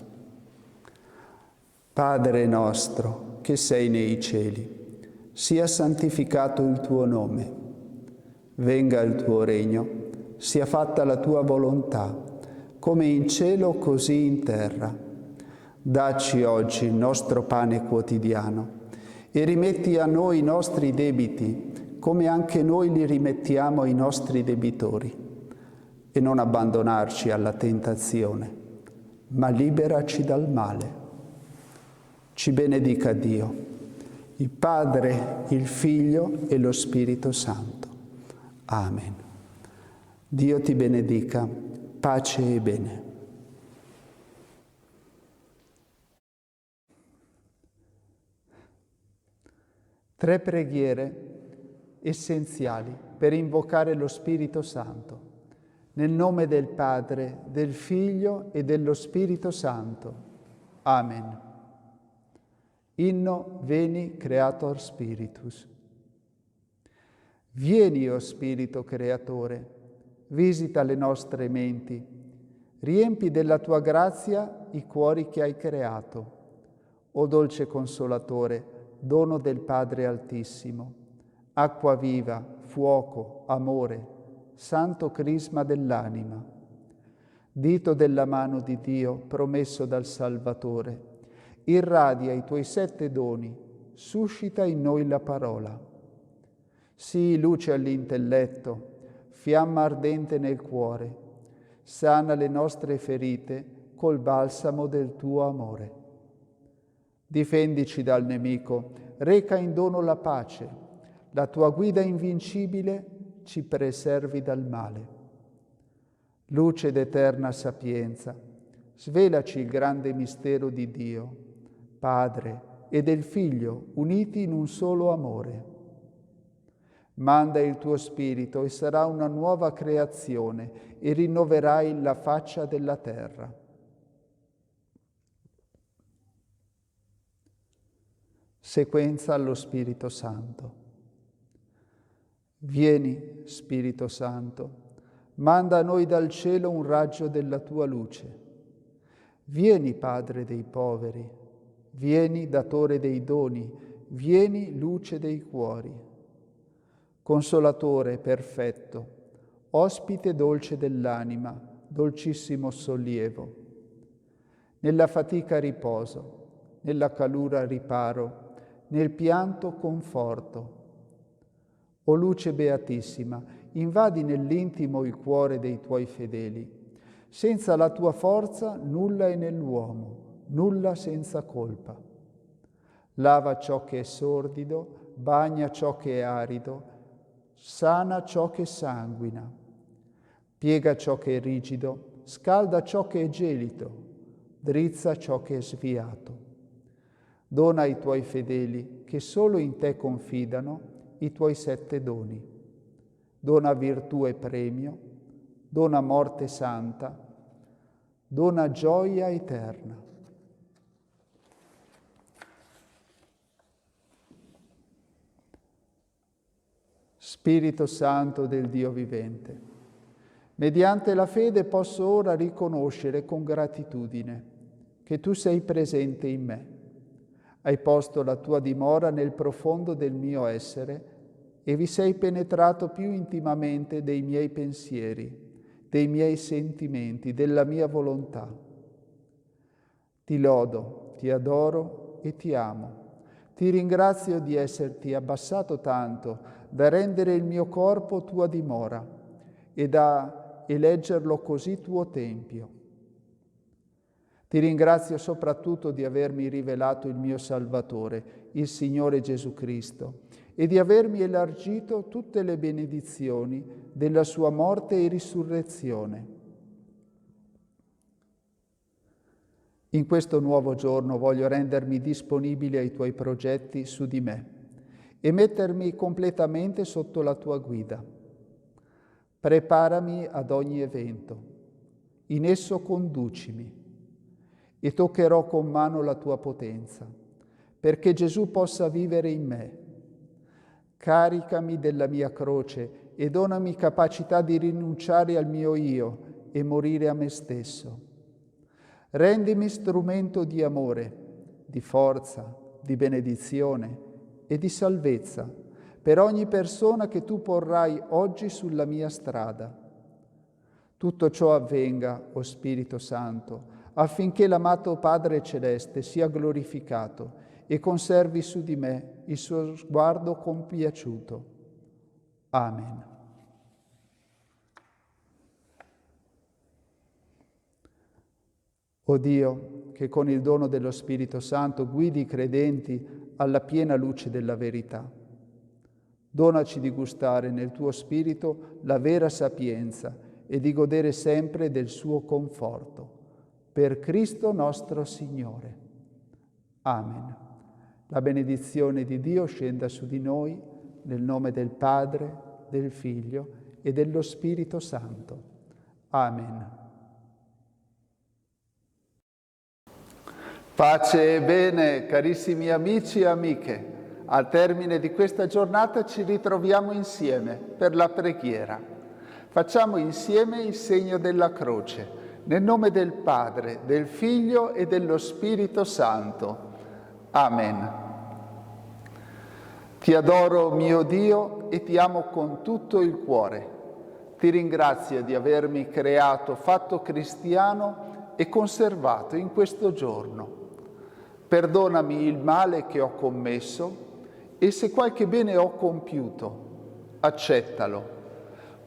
Padre nostro, che sei nei cieli, sia santificato il tuo nome. Venga il tuo regno, sia fatta la tua volontà, come in cielo così in terra. Dacci oggi il nostro pane quotidiano e rimetti a noi i nostri debiti, come anche noi li rimettiamo ai nostri debitori, e non abbandonarci alla tentazione, ma liberaci dal male. Ci benedica Dio, il Padre, il Figlio e lo Spirito Santo. Amen. Dio ti benedica, pace e bene. Tre preghiere essenziali per invocare lo Spirito Santo. Nel nome del Padre, del Figlio e dello Spirito Santo. Amen. Inno Veni Creator Spiritus. Vieni, o Spirito Creatore, visita le nostre menti, riempi della tua grazia i cuori che hai creato. O dolce Consolatore, dono del Padre Altissimo, acqua viva, fuoco, amore, santo crisma dell'anima, dito della mano di Dio promesso dal Salvatore, irradia i tuoi 7 doni, suscita in noi la parola. Sii luce all'intelletto, fiamma ardente nel cuore, sana le nostre ferite col balsamo del tuo amore. Difendici dal nemico, reca in dono la pace, la tua guida invincibile ci preservi dal male. Luce d'eterna sapienza, svelaci il grande mistero di Dio, Padre e del Figlio uniti in un solo amore. Manda il tuo Spirito e sarà una nuova creazione e rinnoverai la faccia della terra. Sequenza allo Spirito Santo. Vieni, Spirito Santo, manda a noi dal cielo un raggio della tua luce. Vieni, Padre dei poveri, vieni, datore dei doni, vieni, luce dei cuori. Consolatore perfetto, ospite dolce dell'anima, dolcissimo sollievo. Nella fatica riposo, nella calura riparo, nel pianto conforto. O luce beatissima, invadi nell'intimo il cuore dei tuoi fedeli. Senza la tua forza nulla è nell'uomo, nulla senza colpa. Lava ciò che è sordido, bagna ciò che è arido, sana ciò che sanguina. Piega ciò che è rigido, scalda ciò che è gelido, drizza ciò che è sviato. Dona ai tuoi fedeli, che solo in te confidano, i tuoi 7 doni. Dona virtù e premio, dona morte santa, dona gioia eterna. Spirito Santo del Dio vivente, mediante la fede posso ora riconoscere con gratitudine che tu sei presente in me. Hai posto la tua dimora nel profondo del mio essere e vi sei penetrato più intimamente dei miei pensieri, dei miei sentimenti, della mia volontà. Ti lodo, ti adoro e ti amo. Ti ringrazio di esserti abbassato tanto da rendere il mio corpo tua dimora e da eleggerlo così tuo tempio. Ti ringrazio soprattutto di avermi rivelato il mio Salvatore, il Signore Gesù Cristo, e di avermi elargito tutte le benedizioni della sua morte e risurrezione. In questo nuovo giorno voglio rendermi disponibile ai tuoi progetti su di me e mettermi completamente sotto la tua guida. Preparami ad ogni evento, in esso conducimi, e toccherò con mano la tua potenza, perché Gesù possa vivere in me. Caricami della mia croce e donami capacità di rinunciare al mio io e morire a me stesso. Rendimi strumento di amore, di forza, di benedizione e di salvezza per ogni persona che tu porrai oggi sulla mia strada. Tutto ciò avvenga, o Spirito Santo, affinché l'amato Padre Celeste sia glorificato e conservi su di me il suo sguardo compiaciuto. Amen. O Dio, che con il dono dello Spirito Santo guidi i credenti alla piena luce della verità, donaci di gustare nel tuo Spirito la vera sapienza e di godere sempre del suo conforto. Per Cristo nostro Signore. Amen. La benedizione di Dio scenda su di noi, nel nome del Padre, del Figlio e dello Spirito Santo. Amen. Pace e bene, carissimi amici e amiche. Al termine di questa giornata ci ritroviamo insieme per la preghiera. Facciamo insieme il segno della croce, nel nome del Padre, del Figlio e dello Spirito Santo. Amen. Ti adoro, mio Dio, e ti amo con tutto il cuore. Ti ringrazio di avermi creato, fatto cristiano e conservato in questo giorno. Perdonami il male che ho commesso e se qualche bene ho compiuto, accettalo.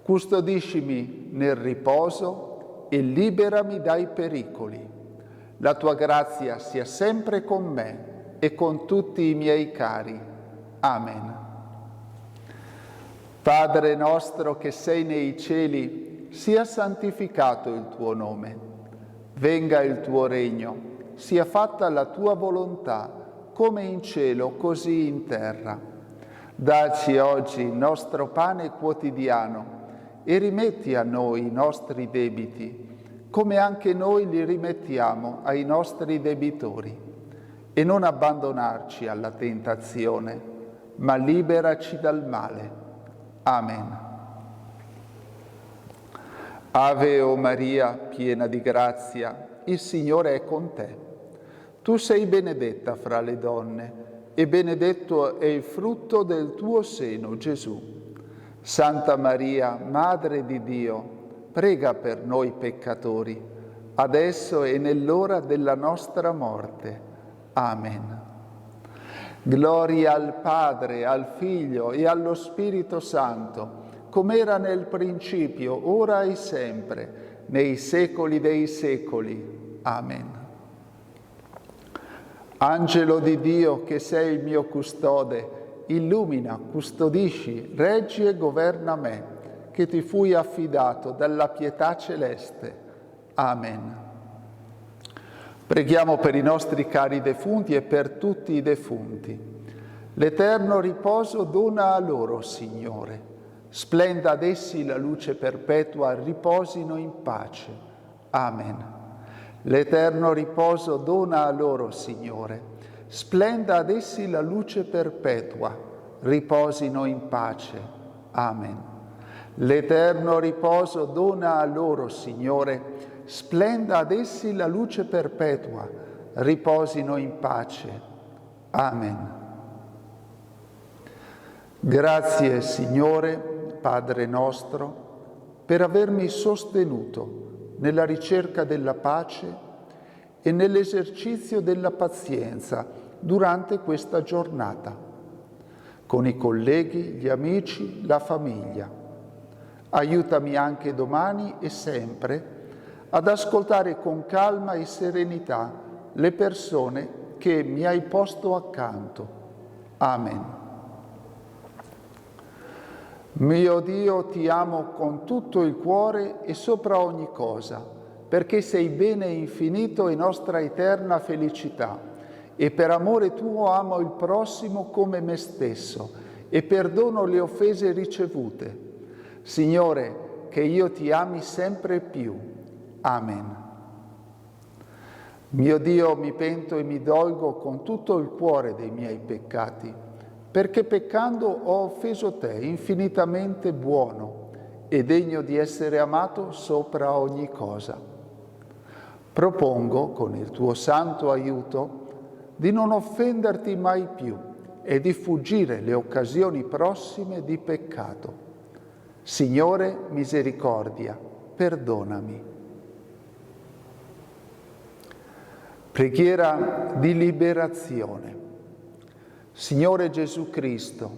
Custodiscimi nel riposo e liberami dai pericoli. La tua grazia sia sempre con me e con tutti i miei cari. Amen. Padre nostro che sei nei cieli, sia santificato il tuo nome. Venga il tuo regno, sia fatta la tua volontà, come in cielo, così in terra. Dacci oggi il nostro pane quotidiano e rimetti a noi i nostri debiti, come anche noi li rimettiamo ai nostri debitori. E non abbandonarci alla tentazione, ma liberaci dal male. Amen. Ave o Maria, piena di grazia, il Signore è con te. Tu sei benedetta fra le donne, e benedetto è il frutto del tuo seno, Gesù. Santa Maria, Madre di Dio, prega per noi peccatori, adesso e nell'ora della nostra morte. Amen. Gloria al Padre, al Figlio e allo Spirito Santo, come era nel principio, ora e sempre, nei secoli dei secoli. Amen. Angelo di Dio, che sei il mio custode, illumina, custodisci, reggi e governa me, che ti fui affidato dalla pietà celeste. Amen. Preghiamo per i nostri cari defunti e per tutti i defunti. L'eterno riposo dona a loro, Signore. Splenda ad essi la luce perpetua, riposino in pace. Amen. L'eterno riposo dona a loro, Signore. Splenda ad essi la luce perpetua, riposino in pace. Amen. L'eterno riposo dona a loro, Signore. Splenda ad essi la luce perpetua, riposino in pace. Amen. Grazie, Signore, Padre nostro, per avermi sostenuto nella ricerca della pace e nell'esercizio della pazienza durante questa giornata, con i colleghi, gli amici, la famiglia. Aiutami anche domani e sempre ad ascoltare con calma e serenità le persone che mi hai posto accanto. Amen. Mio Dio, ti amo con tutto il cuore e sopra ogni cosa, perché sei bene infinito e nostra eterna felicità, e per amore tuo amo il prossimo come me stesso, e perdono le offese ricevute. Signore, che io ti ami sempre più. Amen. Mio Dio, mi pento e mi dolgo con tutto il cuore dei miei peccati, perché peccando ho offeso te, infinitamente buono e degno di essere amato sopra ogni cosa. Propongo, con il tuo santo aiuto, di non offenderti mai più e di fuggire le occasioni prossime di peccato. Signore, misericordia, perdonami. Preghiera di liberazione. Signore Gesù Cristo,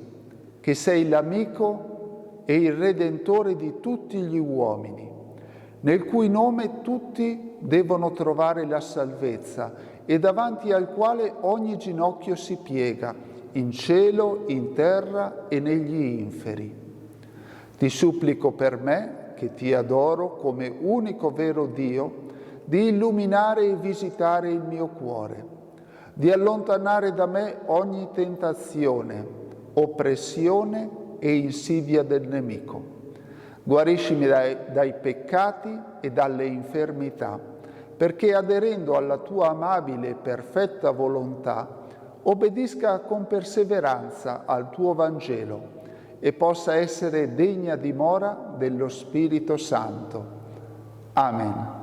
che sei l'amico e il Redentore di tutti gli uomini, nel cui nome tutti devono trovare la salvezza e davanti al quale ogni ginocchio si piega, in cielo, in terra e negli inferi. Ti supplico per me, che ti adoro come unico vero Dio, di illuminare e visitare il mio cuore, di allontanare da me ogni tentazione, oppressione e insidia del nemico. Guariscimi dai peccati e dalle infermità, perché aderendo alla tua amabile e perfetta volontà, obbedisca con perseveranza al tuo Vangelo e possa essere degna dimora dello Spirito Santo. Amen.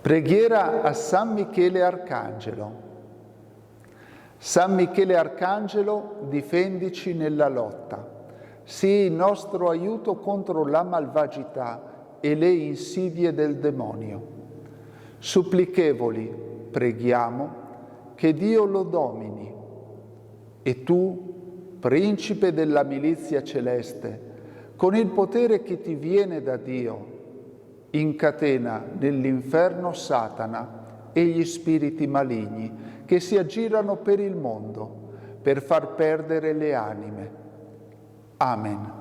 Preghiera a San Michele Arcangelo. San Michele Arcangelo, difendici nella lotta. Sii il nostro aiuto contro la malvagità e le insidie del demonio. Supplichevoli, preghiamo, che Dio lo domini. E tu, Principe della milizia celeste, con il potere che ti viene da Dio, incatena nell'inferno Satana e gli spiriti maligni che si aggirano per il mondo per far perdere le anime. Amen.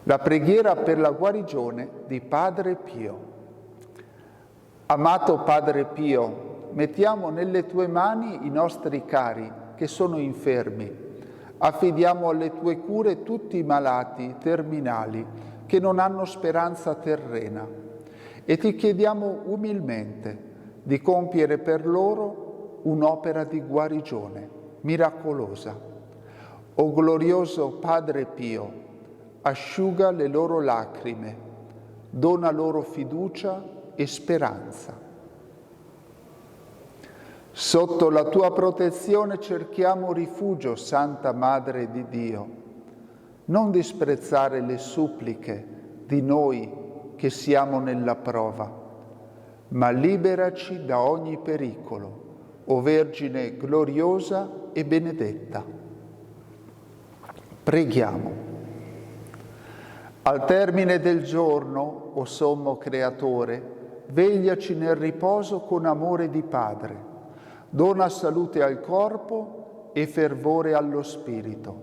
La preghiera per la guarigione di Padre Pio. Amato Padre Pio, mettiamo nelle tue mani i nostri cari che sono infermi. Affidiamo alle tue cure tutti i malati terminali che non hanno speranza terrena e ti chiediamo umilmente di compiere per loro un'opera di guarigione miracolosa. O glorioso Padre Pio, asciuga le loro lacrime, dona loro fiducia e speranza. Sotto la tua protezione cerchiamo rifugio, Santa Madre di Dio. Non disprezzare le suppliche di noi che siamo nella prova, ma liberaci da ogni pericolo, o Vergine gloriosa e benedetta. Preghiamo. Al termine del giorno, o Sommo Creatore, vegliaci nel riposo con amore di Padre. Dona salute al corpo e fervore allo spirito.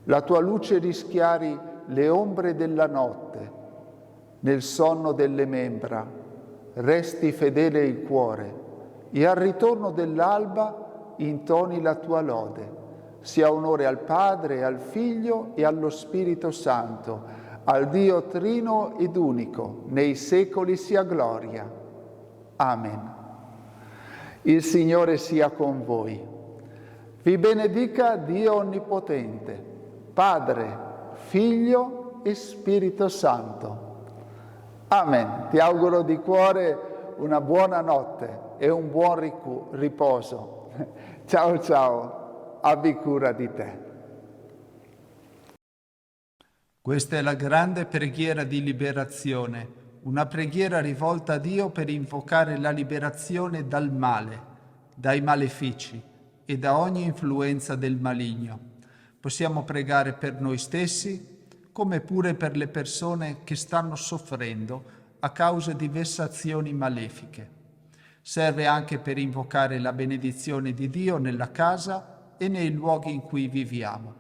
La tua luce rischiari le ombre della notte. Nel sonno delle membra resti fedele il cuore e al ritorno dell'alba intoni la tua lode. Sia onore al Padre, al Figlio e allo Spirito Santo, al Dio trino ed unico, nei secoli sia gloria. Amen. Il Signore sia con voi. Vi benedica Dio Onnipotente, Padre, Figlio e Spirito Santo. Amen. Ti auguro di cuore una buona notte e un buon riposo. Ciao ciao, abbi cura di te. Questa è la grande preghiera di liberazione. Una preghiera rivolta a Dio per invocare la liberazione dal male, dai malefici e da ogni influenza del maligno. Possiamo pregare per noi stessi, come pure per le persone che stanno soffrendo a causa di vessazioni malefiche. Serve anche per invocare la benedizione di Dio nella casa e nei luoghi in cui viviamo.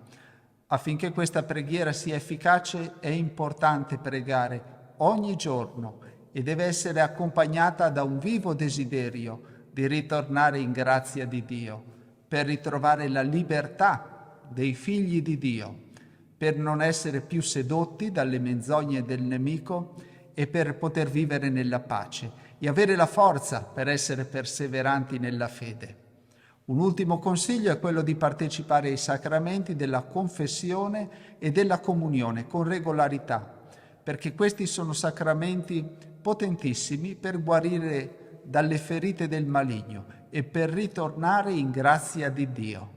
Affinché questa preghiera sia efficace è importante pregare ogni giorno e deve essere accompagnata da un vivo desiderio di ritornare in grazia di Dio, per ritrovare la libertà dei figli di Dio, per non essere più sedotti dalle menzogne del nemico e per poter vivere nella pace e avere la forza per essere perseveranti nella fede. Un ultimo consiglio è quello di partecipare ai sacramenti della confessione e della comunione con regolarità, perché questi sono sacramenti potentissimi per guarire dalle ferite del maligno e per ritornare in grazia di Dio.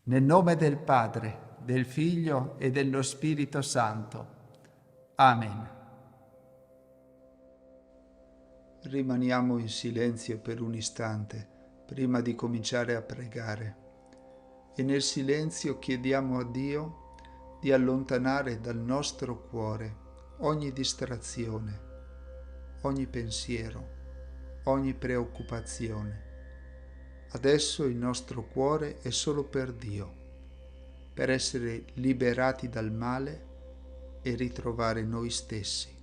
Nel nome del Padre, del Figlio e dello Spirito Santo. Amen. Rimaniamo in silenzio per un istante prima di cominciare a pregare e nel silenzio chiediamo a Dio di allontanare dal nostro cuore ogni distrazione, ogni pensiero, ogni preoccupazione. Adesso il nostro cuore è solo per Dio, per essere liberati dal male e ritrovare noi stessi.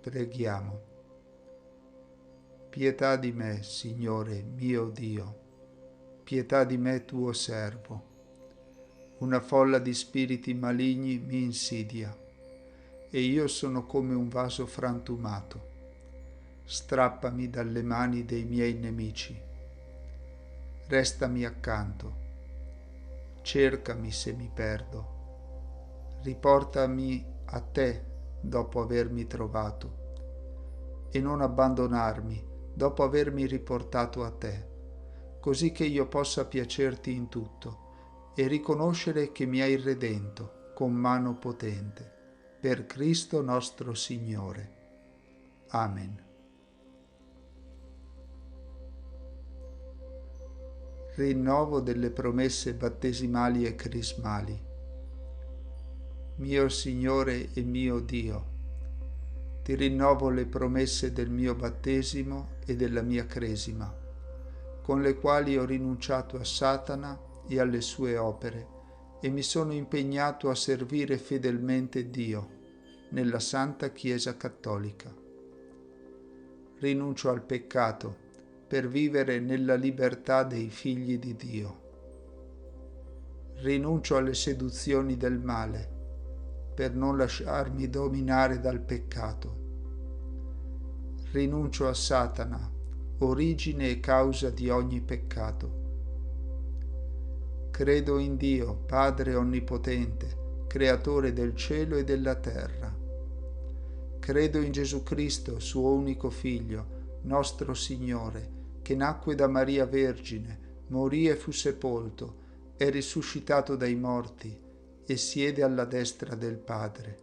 Preghiamo. Pietà di me, Signore mio Dio, pietà di me tuo servo. Una folla di spiriti maligni mi insidia e io sono come un vaso frantumato. Strappami dalle mani dei miei nemici. Restami accanto. Cercami se mi perdo. Riportami a te dopo avermi trovato e non abbandonarmi dopo avermi riportato a te, così che io possa piacerti in tutto e riconoscere che mi hai redento con mano potente, per Cristo nostro Signore. Amen. Rinnovo delle promesse battesimali e crismali. Mio Signore e mio Dio, ti rinnovo le promesse del mio battesimo e della mia cresima, con le quali ho rinunciato a Satana e alle sue opere e mi sono impegnato a servire fedelmente Dio nella Santa Chiesa Cattolica. Rinuncio al peccato per vivere nella libertà dei figli di Dio. Rinuncio alle seduzioni del male per non lasciarmi dominare dal peccato. Rinuncio a Satana, origine e causa di ogni peccato. Credo in Dio, Padre Onnipotente, Creatore del cielo e della terra. Credo in Gesù Cristo, suo unico Figlio, nostro Signore, che nacque da Maria Vergine, morì e fu sepolto, è risuscitato dai morti e siede alla destra del Padre.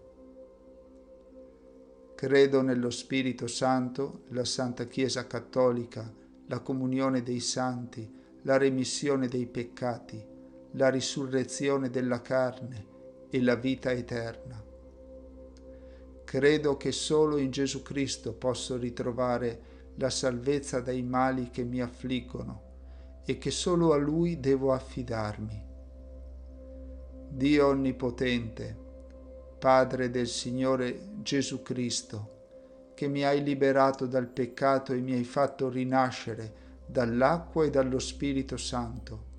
Credo nello Spirito Santo, la Santa Chiesa Cattolica, la comunione dei santi, la remissione dei peccati, la risurrezione della carne e la vita eterna. Credo che solo in Gesù Cristo posso ritrovare la salvezza dai mali che mi affliggono e che solo a Lui devo affidarmi. Dio Onnipotente, Padre del Signore Gesù Cristo, che mi hai liberato dal peccato e mi hai fatto rinascere dall'acqua e dallo Spirito Santo,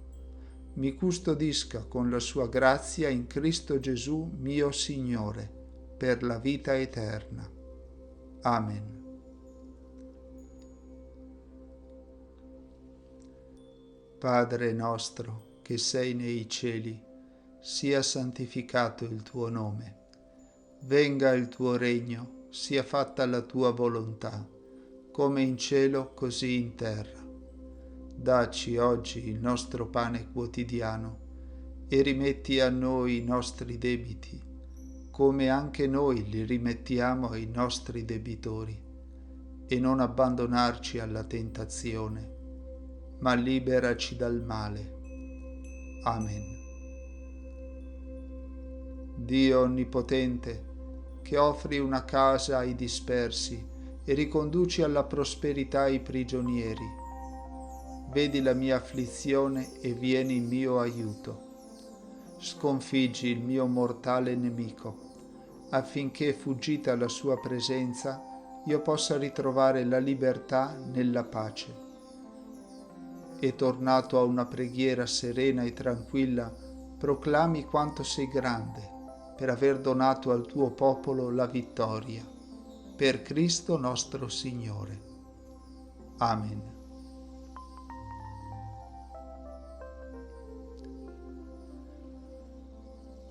mi custodisca con la sua grazia in Cristo Gesù mio Signore, per la vita eterna. Amen. Padre nostro, che sei nei cieli, sia santificato il tuo nome. Venga il tuo regno, sia fatta la tua volontà, come in cielo così in terra. Dacci oggi il nostro pane quotidiano e rimetti a noi i nostri debiti, come anche noi li rimettiamo ai nostri debitori, e non abbandonarci alla tentazione, ma liberaci dal male. Amen. Dio Onnipotente, che offri una casa ai dispersi e riconduci alla prosperità i prigionieri, vedi la mia afflizione e vieni in mio aiuto. Sconfiggi il mio mortale nemico, affinché, fuggita la sua presenza, io possa ritrovare la libertà nella pace. E tornato a una preghiera serena e tranquilla, proclami quanto sei grande, per aver donato al tuo popolo la vittoria. Per Cristo nostro Signore. Amen.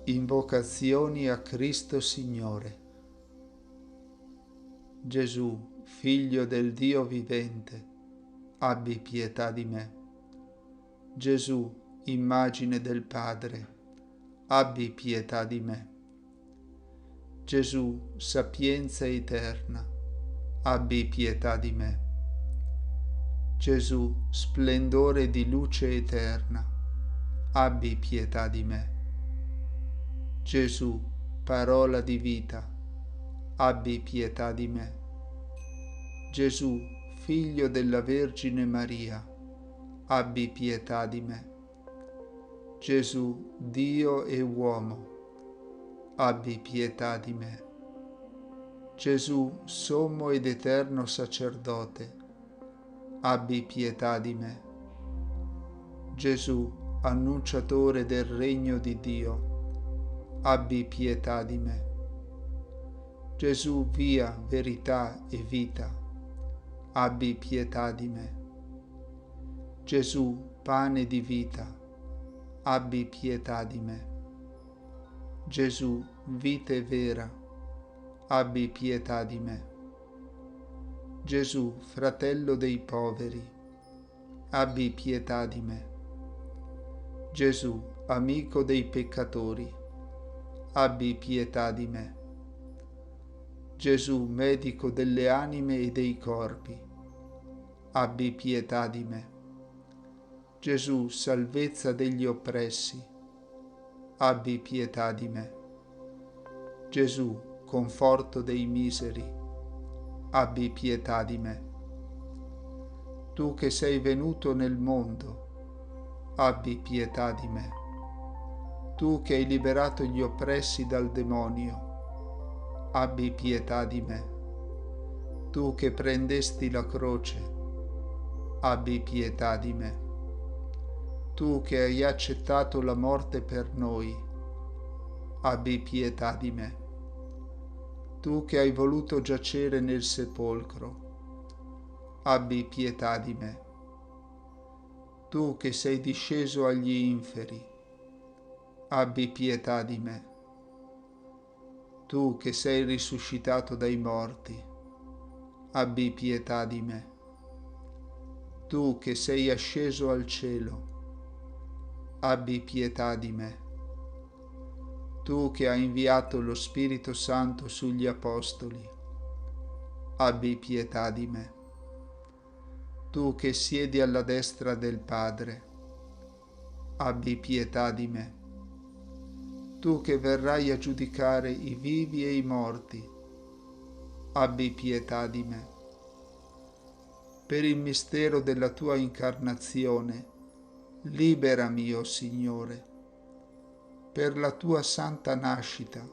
Invocazioni a Cristo Signore. Gesù, Figlio del Dio vivente, abbi pietà di me. Gesù, immagine del Padre, abbi pietà di me. Gesù, sapienza eterna, abbi pietà di me. Gesù, splendore di luce eterna, abbi pietà di me. Gesù, parola di vita, abbi pietà di me. Gesù, figlio della Vergine Maria, abbi pietà di me. Gesù, Dio e uomo, abbi pietà di me. Gesù, sommo ed eterno sacerdote, abbi pietà di me. Gesù, annunciatore del regno di Dio, abbi pietà di me. Gesù, via, verità e vita, abbi pietà di me. Gesù, pane di vita, abbi pietà di me. Gesù, vite vera, abbi pietà di me. Gesù, fratello dei poveri, abbi pietà di me. Gesù, amico dei peccatori, abbi pietà di me. Gesù, medico delle anime e dei corpi, abbi pietà di me. Gesù, salvezza degli oppressi, abbi pietà di me. Gesù, conforto dei miseri, abbi pietà di me. Tu che sei venuto nel mondo, abbi pietà di me. Tu che hai liberato gli oppressi dal demonio, abbi pietà di me. Tu che prendesti la croce, abbi pietà di me. Tu che hai accettato la morte per noi, abbi pietà di me. Tu che hai voluto giacere nel sepolcro, abbi pietà di me. Tu che sei disceso agli inferi, abbi pietà di me. Tu che sei risuscitato dai morti, abbi pietà di me. Tu che sei asceso al cielo, abbi pietà di me. Tu che hai inviato lo Spirito Santo sugli Apostoli, abbi pietà di me. Tu che siedi alla destra del Padre, abbi pietà di me. Tu che verrai a giudicare i vivi e i morti, abbi pietà di me. Per il mistero della tua incarnazione, liberami, o Signore. Per la tua santa nascita,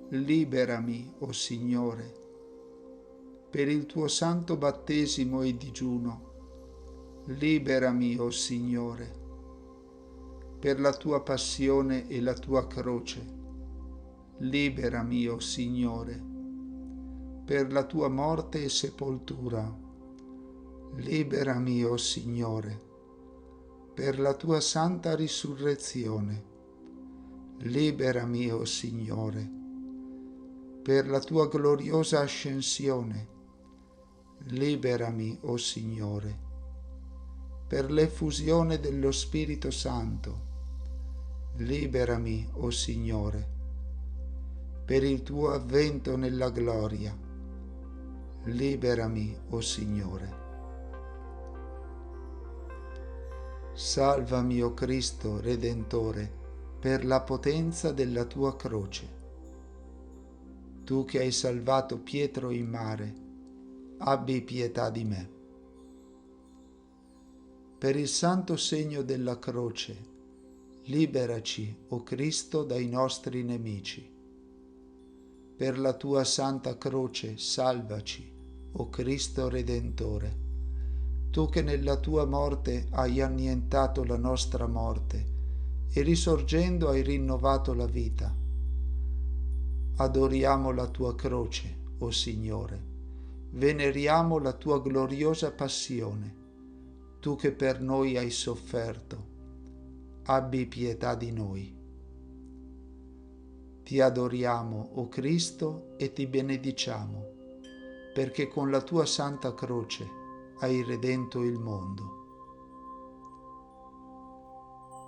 liberami, o Signore. Per il tuo santo battesimo e digiuno, liberami, o Signore. Per la tua passione e la tua croce, liberami, o Signore. Per la tua morte e sepoltura, liberami, o Signore. Per la tua santa risurrezione, liberami, o Signore. Per la tua gloriosa ascensione, liberami, o Signore. Per l'effusione dello Spirito Santo, liberami, o Signore. Per il tuo avvento nella gloria, liberami, o Signore. Salvami, o Cristo Redentore, per la potenza della tua croce. Tu che hai salvato Pietro in mare, abbi pietà di me. Per il santo segno della croce, liberaci, o Cristo, dai nostri nemici. Per la tua santa croce, salvaci, o Cristo Redentore. Tu che nella tua morte hai annientato la nostra morte e risorgendo hai rinnovato la vita. Adoriamo la tua croce, o Signore. Veneriamo la tua gloriosa passione. Tu che per noi hai sofferto, abbi pietà di noi. Ti adoriamo, o Cristo, e ti benediciamo, perché con la tua santa croce hai redento il mondo.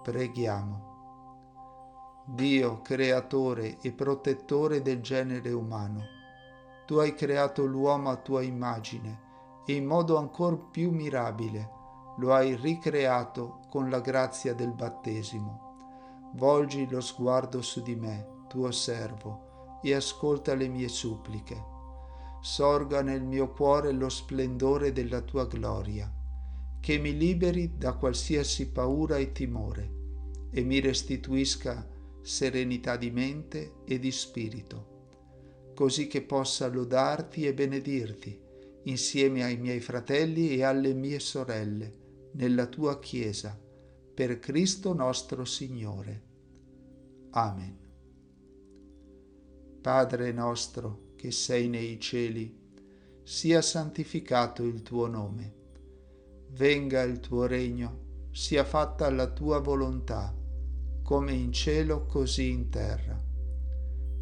Preghiamo. Dio, creatore e protettore del genere umano. Tu hai creato l'uomo a tua immagine e in modo ancor più mirabile lo hai ricreato con la grazia del battesimo. Volgi lo sguardo su di me, tuo servo, e ascolta le mie suppliche. Sorga nel mio cuore lo splendore della tua gloria, che mi liberi da qualsiasi paura e timore e mi restituisca serenità di mente e di spirito, così che possa lodarti e benedirti insieme ai miei fratelli e alle mie sorelle nella tua Chiesa, per Cristo nostro Signore. Amen. Padre nostro che sei nei cieli, sia santificato il tuo nome. Venga il tuo regno, sia fatta la tua volontà, come in cielo così in terra.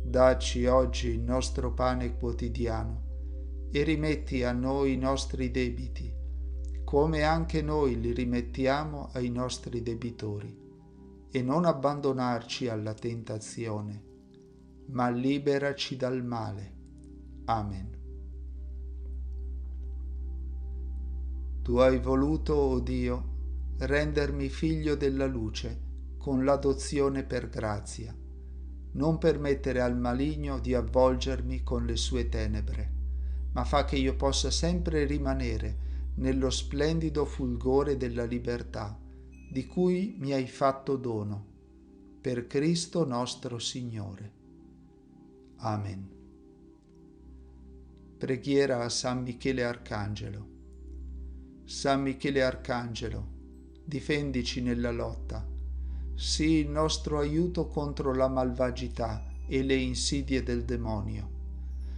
Dacci oggi il nostro pane quotidiano e rimetti a noi i nostri debiti, come anche noi li rimettiamo ai nostri debitori, e non abbandonarci alla tentazione, ma liberaci dal male. Amen. Tu hai voluto, o Dio, rendermi figlio della luce con l'adozione per grazia. Non permettere al maligno di avvolgermi con le sue tenebre, ma fa che io possa sempre rimanere nello splendido fulgore della libertà, di cui mi hai fatto dono, per Cristo nostro Signore. Amen. Preghiera a San Michele Arcangelo. San Michele Arcangelo, difendici nella lotta. Sii il nostro aiuto contro la malvagità e le insidie del demonio.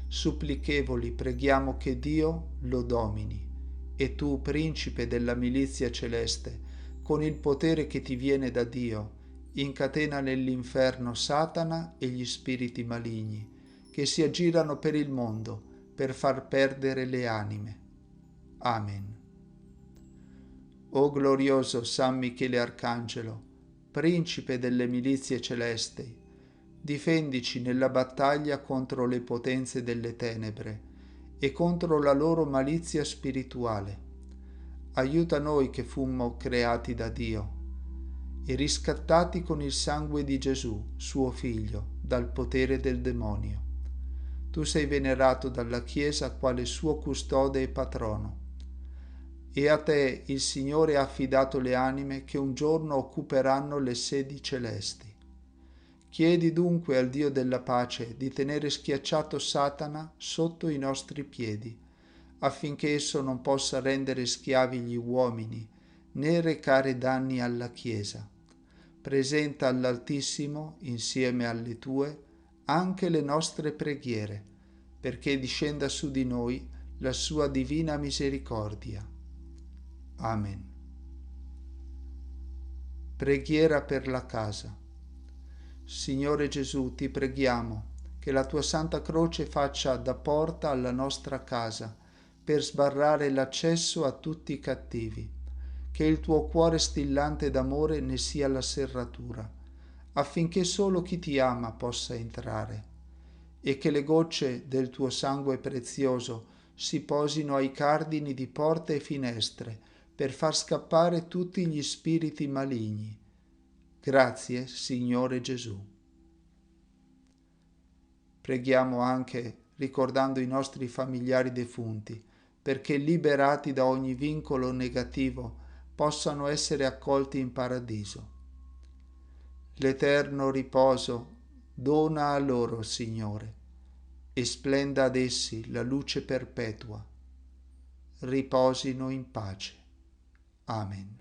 Supplichevoli preghiamo che Dio lo domini, e tu, principe della milizia celeste, con il potere che ti viene da Dio, incatena nell'inferno Satana e gli spiriti maligni, che si aggirano per il mondo per far perdere le anime. Amen. O glorioso San Michele Arcangelo, principe delle milizie celesti, difendici nella battaglia contro le potenze delle tenebre e contro la loro malizia spirituale. Aiuta noi che fummo creati da Dio e riscattati con il sangue di Gesù, suo Figlio, dal potere del demonio. Tu sei venerato dalla Chiesa quale suo custode e patrono, e a te il Signore ha affidato le anime che un giorno occuperanno le sedi celesti. Chiedi dunque al Dio della pace di tenere schiacciato Satana sotto i nostri piedi, affinché esso non possa rendere schiavi gli uomini, né recare danni alla Chiesa. Presenta all'Altissimo, insieme alle tue, anche le nostre preghiere, perché discenda su di noi la sua divina misericordia. Amen. Preghiera per la casa. Signore Gesù, ti preghiamo che la tua Santa Croce faccia da porta alla nostra casa per sbarrare l'accesso a tutti i cattivi, che il tuo cuore stillante d'amore ne sia la serratura, affinché solo chi ti ama possa entrare, e che le gocce del tuo sangue prezioso si posino ai cardini di porte e finestre per far scappare tutti gli spiriti maligni. Grazie, Signore Gesù. Preghiamo anche ricordando i nostri familiari defunti, perché liberati da ogni vincolo negativo possano essere accolti in paradiso. L'eterno riposo dona a loro, Signore, e splenda ad essi la luce perpetua. Riposino in pace. Amen.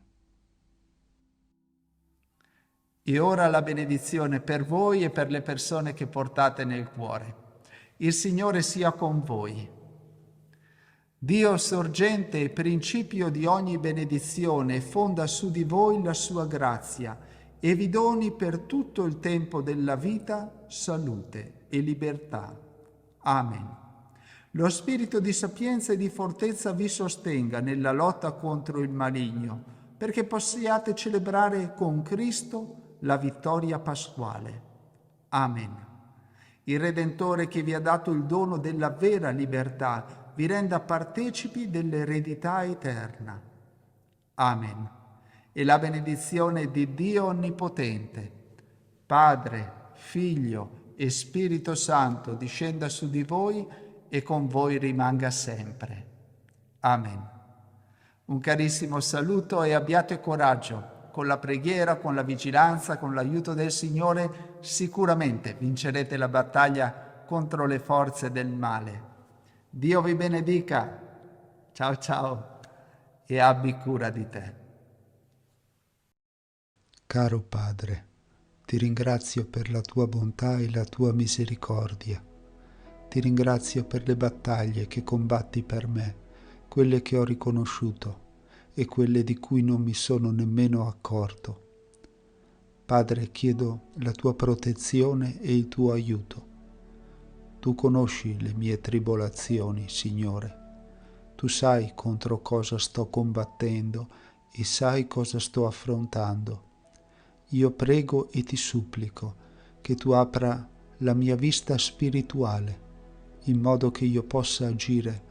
E ora la benedizione per voi e per le persone che portate nel cuore. Il Signore sia con voi. Dio sorgente e principio di ogni benedizione, fonda su di voi la sua grazia e vi doni per tutto il tempo della vita salute e libertà. Amen. Lo spirito di sapienza e di fortezza vi sostenga nella lotta contro il maligno, perché possiate celebrare con Cristo la vittoria pasquale. Amen. Il Redentore che vi ha dato il dono della vera libertà vi renda partecipi dell'eredità eterna. Amen. E la benedizione di Dio Onnipotente, Padre, Figlio e Spirito Santo discenda su di voi e con voi rimanga sempre. Amen. Un carissimo saluto e abbiate coraggio. Con la preghiera, con la vigilanza, con l'aiuto del Signore, sicuramente vincerete la battaglia contro le forze del male. Dio vi benedica. Ciao ciao e abbi cura di te. Caro Padre, ti ringrazio per la tua bontà e la tua misericordia. Ti ringrazio per le battaglie che combatti per me, quelle che ho riconosciuto e quelle di cui non mi sono nemmeno accorto. Padre, chiedo la tua protezione e il tuo aiuto. Tu conosci le mie tribolazioni, Signore. Tu sai contro cosa sto combattendo e sai cosa sto affrontando. Io prego e ti supplico che tu apra la mia vista spirituale, in modo che io possa agire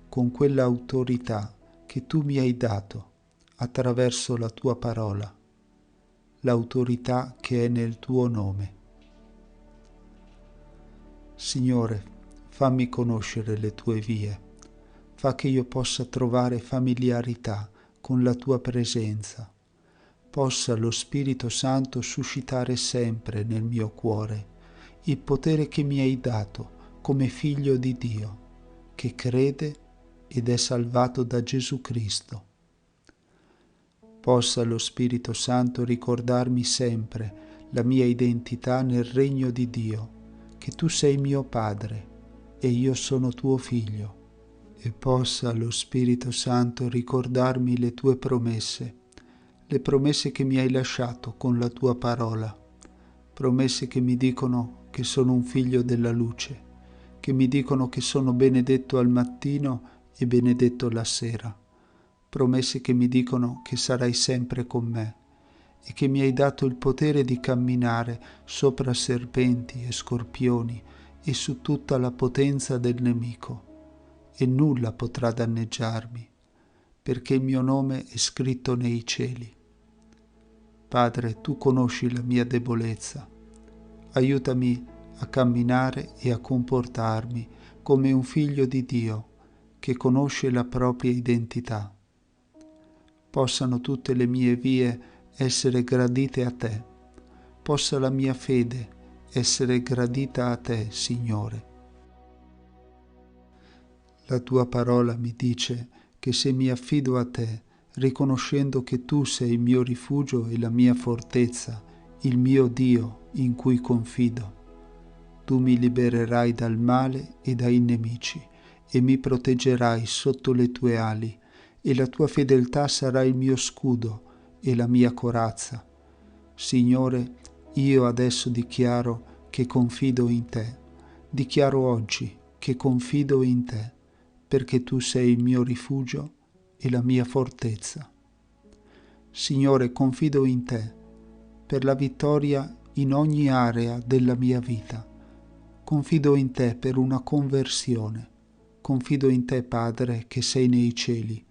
con quell'autorità che tu mi hai dato attraverso la tua parola, l'autorità che è nel tuo nome. Signore, fammi conoscere le tue vie, fa che io possa trovare familiarità con la tua presenza, possa lo Spirito Santo suscitare sempre nel mio cuore il potere che mi hai dato come figlio di Dio, che crede ed è salvato da Gesù Cristo. Possa lo Spirito Santo ricordarmi sempre la mia identità nel regno di Dio, che tu sei mio Padre e io sono tuo Figlio, e possa lo Spirito Santo ricordarmi le tue promesse, le promesse che mi hai lasciato con la tua parola, promesse che mi dicono che sono un figlio della luce, che mi dicono che sono benedetto al mattino e benedetto la sera, promesse che mi dicono che sarai sempre con me e che mi hai dato il potere di camminare sopra serpenti e scorpioni e su tutta la potenza del nemico, e nulla potrà danneggiarmi, perché il mio nome è scritto nei cieli. Padre, tu conosci la mia debolezza, aiutami a camminare e a comportarmi come un figlio di Dio che conosce la propria identità. Possano tutte le mie vie essere gradite a te, possa la mia fede essere gradita a te, Signore. La tua parola mi dice che se mi affido a te, riconoscendo che tu sei il mio rifugio e la mia fortezza, il mio Dio in cui confido, tu mi libererai dal male e dai nemici e mi proteggerai sotto le tue ali, e la tua fedeltà sarà il mio scudo e la mia corazza. Signore, io adesso dichiaro che confido in te, dichiaro oggi che confido in te, perché tu sei il mio rifugio e la mia fortezza. Signore, confido in te per la vittoria in ogni area della mia vita. Confido in te per una conversione. Confido in te, Padre, che sei nei cieli,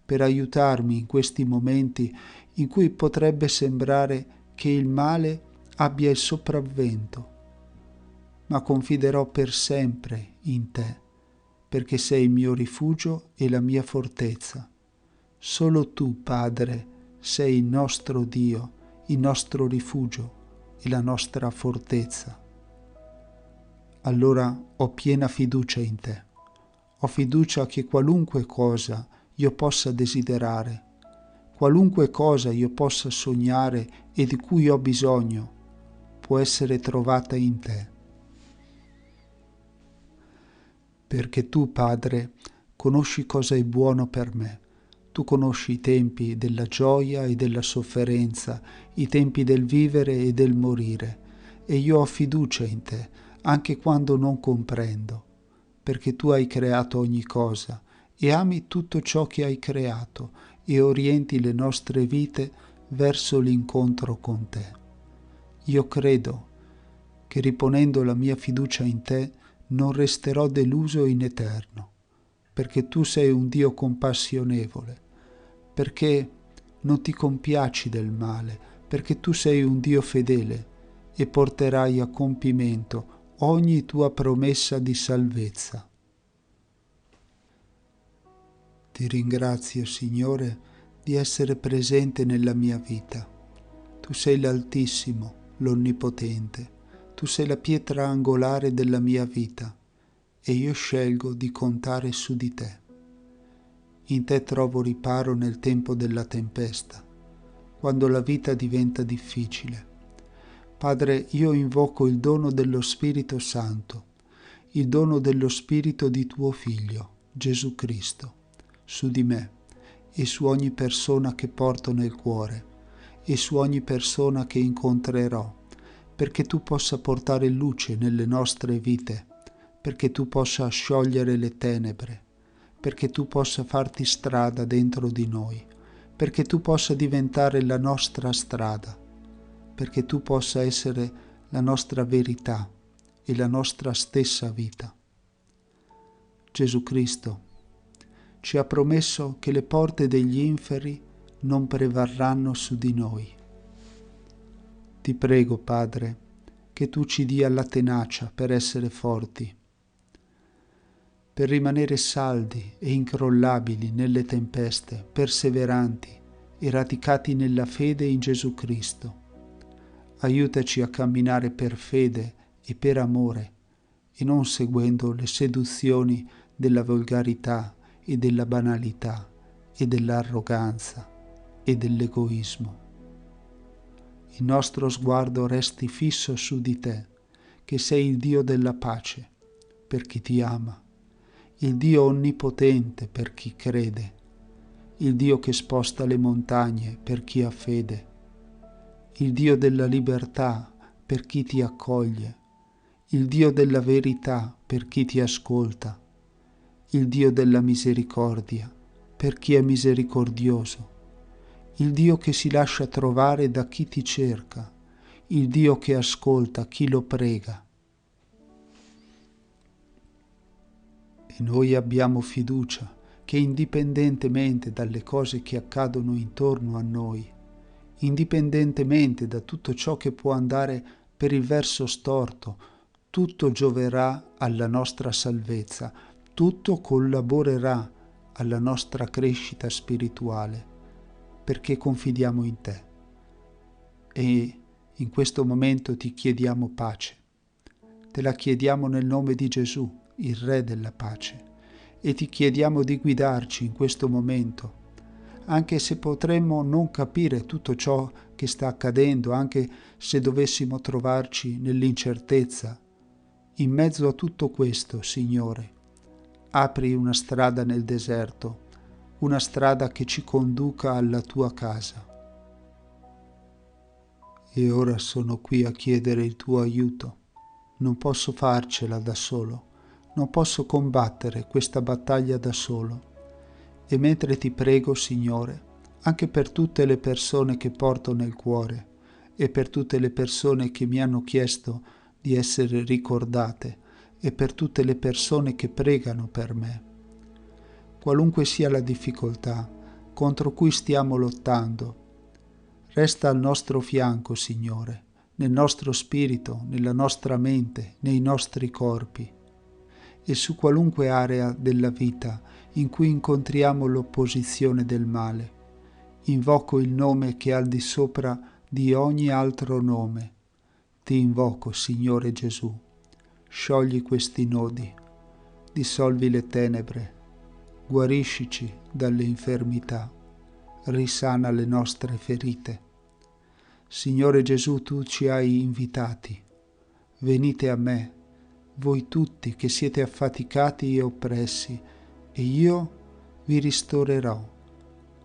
per aiutarmi in questi momenti in cui potrebbe sembrare che il male abbia il sopravvento. Ma confiderò per sempre in te, perché sei il mio rifugio e la mia fortezza. Solo tu, Padre, sei il nostro Dio, il nostro rifugio e la nostra fortezza. Allora ho piena fiducia in te. Ho fiducia che qualunque cosa io possa desiderare, qualunque cosa io possa sognare e di cui ho bisogno, può essere trovata in te. Perché tu, Padre, conosci cosa è buono per me. Tu conosci i tempi della gioia e della sofferenza, i tempi del vivere e del morire, e io ho fiducia in te, anche quando non comprendo, perché tu hai creato ogni cosa e ami tutto ciò che hai creato e orienti le nostre vite verso l'incontro con te. Io credo che riponendo la mia fiducia in te non resterò deluso in eterno, perché tu sei un Dio compassionevole, perché non ti compiaci del male, perché tu sei un Dio fedele e porterai a compimento ogni tua promessa di salvezza. Ti ringrazio, Signore, di essere presente nella mia vita. Tu sei l'Altissimo, l'Onnipotente. Tu sei la pietra angolare della mia vita e io scelgo di contare su di te. In te trovo riparo nel tempo della tempesta, quando la vita diventa difficile. Padre, io invoco il dono dello Spirito Santo, il dono dello Spirito di tuo Figlio, Gesù Cristo, su di me e su ogni persona che porto nel cuore e su ogni persona che incontrerò, perché tu possa portare luce nelle nostre vite, perché tu possa sciogliere le tenebre, perché tu possa farti strada dentro di noi, perché tu possa diventare la nostra strada, perché tu possa essere la nostra verità e la nostra stessa vita. Gesù Cristo ci ha promesso che le porte degli inferi non prevarranno su di noi. Ti prego, Padre, che tu ci dia la tenacia per essere forti, per rimanere saldi e incrollabili nelle tempeste, perseveranti e radicati nella fede in Gesù Cristo. Aiutaci a camminare per fede e per amore e non seguendo le seduzioni della volgarità e della banalità e dell'arroganza e dell'egoismo. Il nostro sguardo resti fisso su di te, che sei il Dio della pace per chi ti ama, il Dio onnipotente per chi crede, il Dio che sposta le montagne per chi ha fede, il Dio della libertà per chi ti accoglie, il Dio della verità per chi ti ascolta, il Dio della misericordia per chi è misericordioso, il Dio che si lascia trovare da chi ti cerca, il Dio che ascolta chi lo prega. E noi abbiamo fiducia che indipendentemente dalle cose che accadono intorno a noi, indipendentemente da tutto ciò che può andare per il verso storto, tutto gioverà alla nostra salvezza, tutto collaborerà alla nostra crescita spirituale, perché confidiamo in te. E in questo momento ti chiediamo pace. Te la chiediamo nel nome di Gesù, il Re della pace, e ti chiediamo di guidarci in questo momento, anche se potremmo non capire tutto ciò che sta accadendo, anche se dovessimo trovarci nell'incertezza. In mezzo a tutto questo, Signore, apri una strada nel deserto, una strada che ci conduca alla tua casa. E ora sono qui a chiedere il tuo aiuto. Non posso farcela da solo, non posso combattere questa battaglia da solo. E mentre ti prego, Signore, anche per tutte le persone che porto nel cuore e per tutte le persone che mi hanno chiesto di essere ricordate e per tutte le persone che pregano per me, qualunque sia la difficoltà contro cui stiamo lottando, resta al nostro fianco, Signore, nel nostro spirito, nella nostra mente, nei nostri corpi e su qualunque area della vita in cui incontriamo l'opposizione del male. Invoco il nome che è al di sopra di ogni altro nome. Ti invoco, Signore Gesù. Sciogli questi nodi, dissolvi le tenebre, guariscici dalle infermità, risana le nostre ferite. Signore Gesù, tu ci hai invitati. Venite a me, voi tutti che siete affaticati e oppressi, e io vi ristorerò.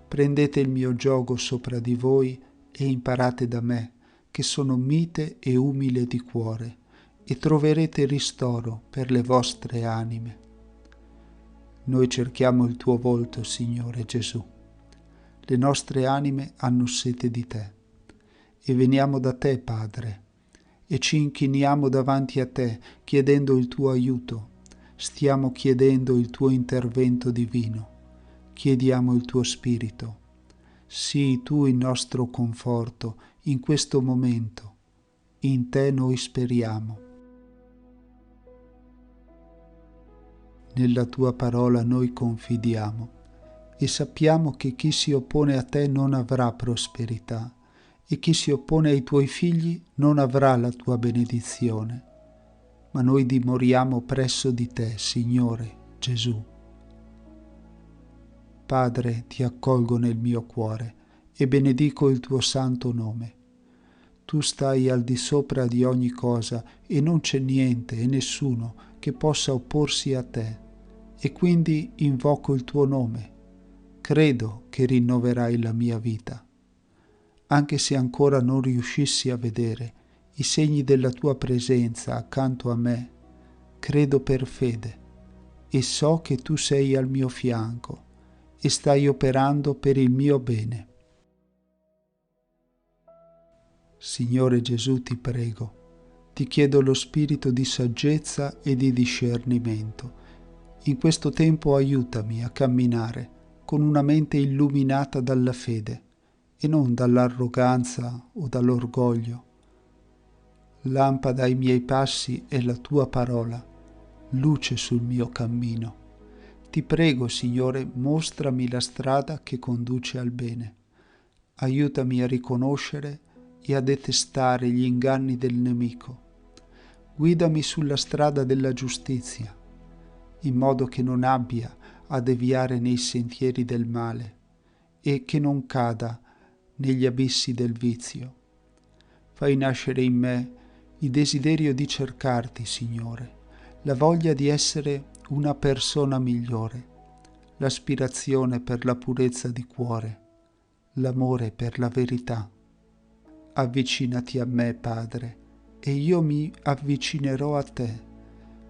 Prendete il mio giogo sopra di voi e imparate da me, che sono mite e umile di cuore, e troverete ristoro per le vostre anime. Noi cerchiamo il tuo volto, Signore Gesù. Le nostre anime hanno sete di te, e veniamo da te, Padre, e ci inchiniamo davanti a te chiedendo il tuo aiuto. Stiamo chiedendo il tuo intervento divino. Chiediamo il tuo Spirito. Sii tu il nostro conforto in questo momento. In te noi speriamo. Nella tua parola noi confidiamo e sappiamo che chi si oppone a te non avrà prosperità e chi si oppone ai tuoi figli non avrà la tua benedizione. Ma noi dimoriamo presso di te, Signore Gesù. Padre, ti accolgo nel mio cuore e benedico il tuo santo nome. Tu stai al di sopra di ogni cosa e non c'è niente e nessuno che possa opporsi a te, e quindi invoco il tuo nome. Credo che rinnoverai la mia vita. Anche se ancora non riuscissi a vedere i segni della tua presenza accanto a me, credo per fede e so che tu sei al mio fianco e stai operando per il mio bene. Signore Gesù, ti prego, ti chiedo lo spirito di saggezza e di discernimento. In questo tempo aiutami a camminare con una mente illuminata dalla fede e non dall'arroganza o dall'orgoglio. Lampada ai miei passi è la tua parola, luce sul mio cammino. Ti prego, Signore, mostrami la strada che conduce al bene. Aiutami a riconoscere e a detestare gli inganni del nemico. Guidami sulla strada della giustizia, in modo che non abbia a deviare nei sentieri del male e che non cada negli abissi del vizio. Fai nascere in me il desiderio di cercarti, Signore, la voglia di essere una persona migliore, l'aspirazione per la purezza di cuore, l'amore per la verità. Avvicinati a me, Padre, e io mi avvicinerò a te.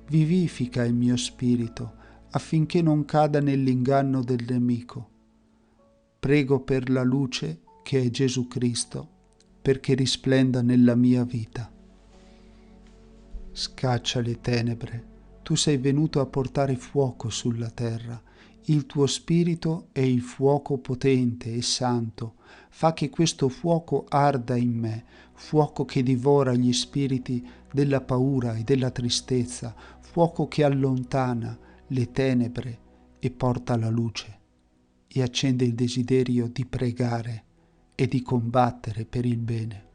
Vivifica il mio spirito affinché non cada nell'inganno del nemico. Prego per la luce che è Gesù Cristo, perché risplenda nella mia vita. Scaccia le tenebre. Tu sei venuto a portare fuoco sulla terra. Il tuo spirito è il fuoco potente e santo. Fa che questo fuoco arda in me, fuoco che divora gli spiriti della paura e della tristezza, fuoco che allontana le tenebre e porta la luce e accende il desiderio di pregare e di combattere per il bene.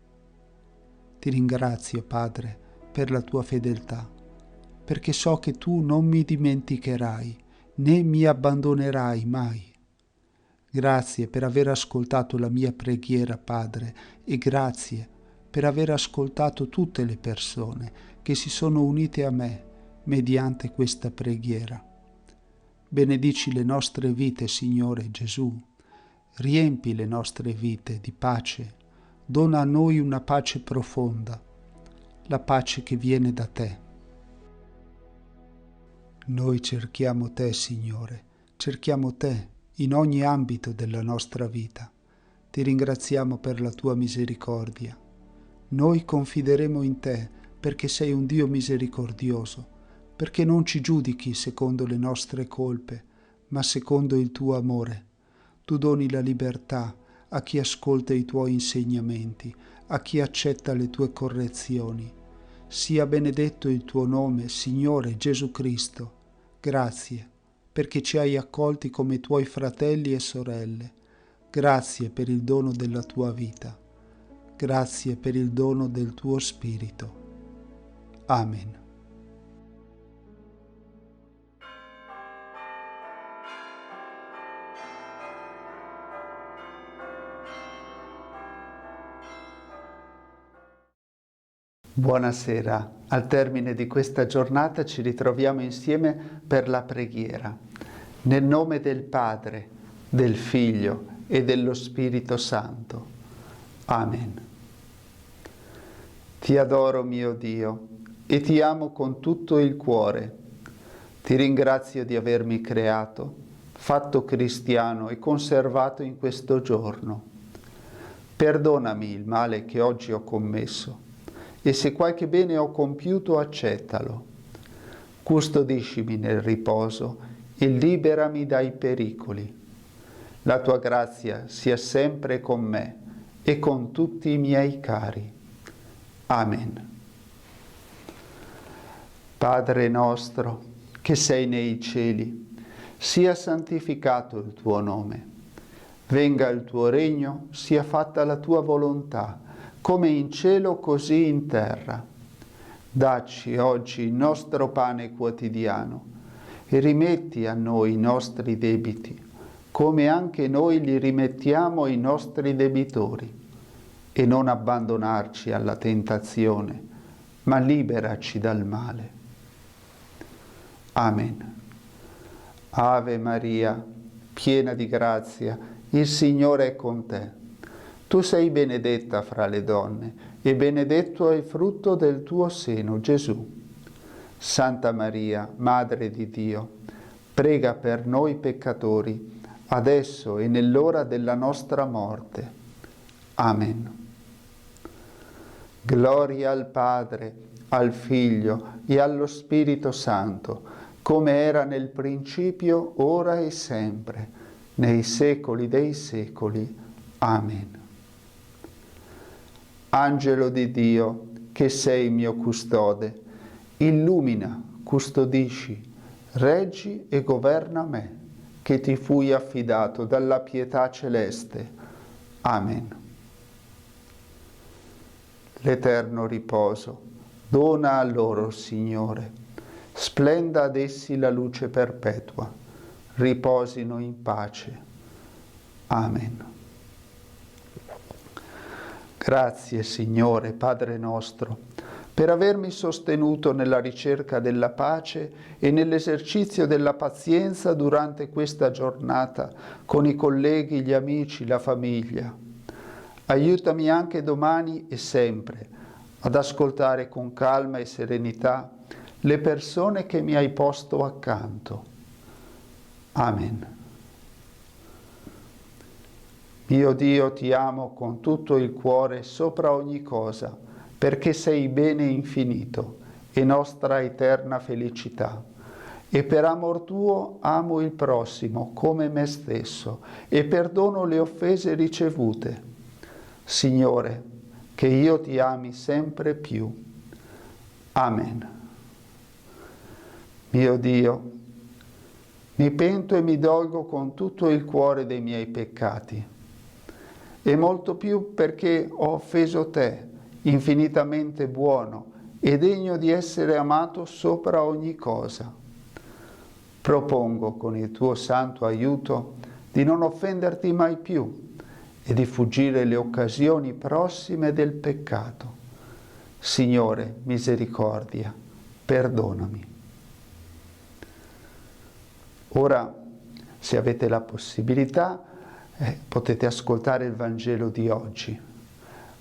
Ti ringrazio, Padre, per la tua fedeltà, perché so che tu non mi dimenticherai né mi abbandonerai mai. Grazie per aver ascoltato la mia preghiera, Padre, e grazie per aver ascoltato tutte le persone che si sono unite a me mediante questa preghiera. Benedici le nostre vite, Signore Gesù. Riempi le nostre vite di pace. Dona a noi una pace profonda, la pace che viene da te. Noi cerchiamo te, Signore, cerchiamo te in ogni ambito della nostra vita. Ti ringraziamo per la tua misericordia. Noi confideremo in te perché sei un Dio misericordioso, perché non ci giudichi secondo le nostre colpe, ma secondo il tuo amore. Tu doni la libertà a chi ascolta i tuoi insegnamenti, a chi accetta le tue correzioni. Sia benedetto il tuo nome, Signore Gesù Cristo. Grazie, perché ci hai accolti come tuoi fratelli e sorelle. Grazie per il dono della tua vita. Grazie per il dono del tuo Spirito. Amen. Buonasera, al termine di questa giornata ci ritroviamo insieme per la preghiera. Nel nome del Padre, del Figlio e dello Spirito Santo. Amen. Ti adoro, mio Dio, e ti amo con tutto il cuore. Ti ringrazio di avermi creato, fatto cristiano e conservato in questo giorno. Perdonami il male che oggi ho commesso e se qualche bene ho compiuto, accettalo. Custodiscimi nel riposo e liberami dai pericoli. La tua grazia sia sempre con me e con tutti i miei cari. Amen. Padre nostro, che sei nei cieli, sia santificato il tuo nome. Venga il tuo regno, sia fatta la tua volontà, come in cielo così in terra. Dacci oggi il nostro pane quotidiano e rimetti a noi i nostri debiti, come anche noi li rimettiamo ai nostri debitori. E non abbandonarci alla tentazione, ma liberaci dal male. Amen. Ave Maria, piena di grazia, il Signore è con te. Tu sei benedetta fra le donne, e benedetto è il frutto del tuo seno, Gesù. Santa Maria, Madre di Dio, prega per noi peccatori, adesso e nell'ora della nostra morte. Amen. Gloria al Padre, al Figlio e allo Spirito Santo, come era nel principio, ora e sempre, nei secoli dei secoli. Amen. Angelo di Dio, che sei mio custode, illumina, custodisci, reggi e governa me, che ti fui affidato dalla pietà celeste. Amen. L'eterno riposo dona a loro, Signore, splenda ad essi la luce perpetua, riposino in pace. Amen. Grazie, Signore, Padre nostro, per avermi sostenuto nella ricerca della pace e nell'esercizio della pazienza durante questa giornata con i colleghi, gli amici, la famiglia. Aiutami anche domani e sempre ad ascoltare con calma e serenità le persone che mi hai posto accanto. Amen. Mio Dio, ti amo con tutto il cuore sopra ogni cosa, perché sei bene infinito e nostra eterna felicità. E per amor tuo amo il prossimo come me stesso e perdono le offese ricevute. Signore, che io ti ami sempre più. Amen. Mio Dio, mi pento e mi dolgo con tutto il cuore dei miei peccati, e molto più perché ho offeso te, infinitamente buono e degno di essere amato sopra ogni cosa. Propongo con il tuo santo aiuto di non offenderti mai più e di fuggire le occasioni prossime del peccato. Signore, misericordia, perdonami. Ora, se avete la possibilità, potete ascoltare il Vangelo di oggi,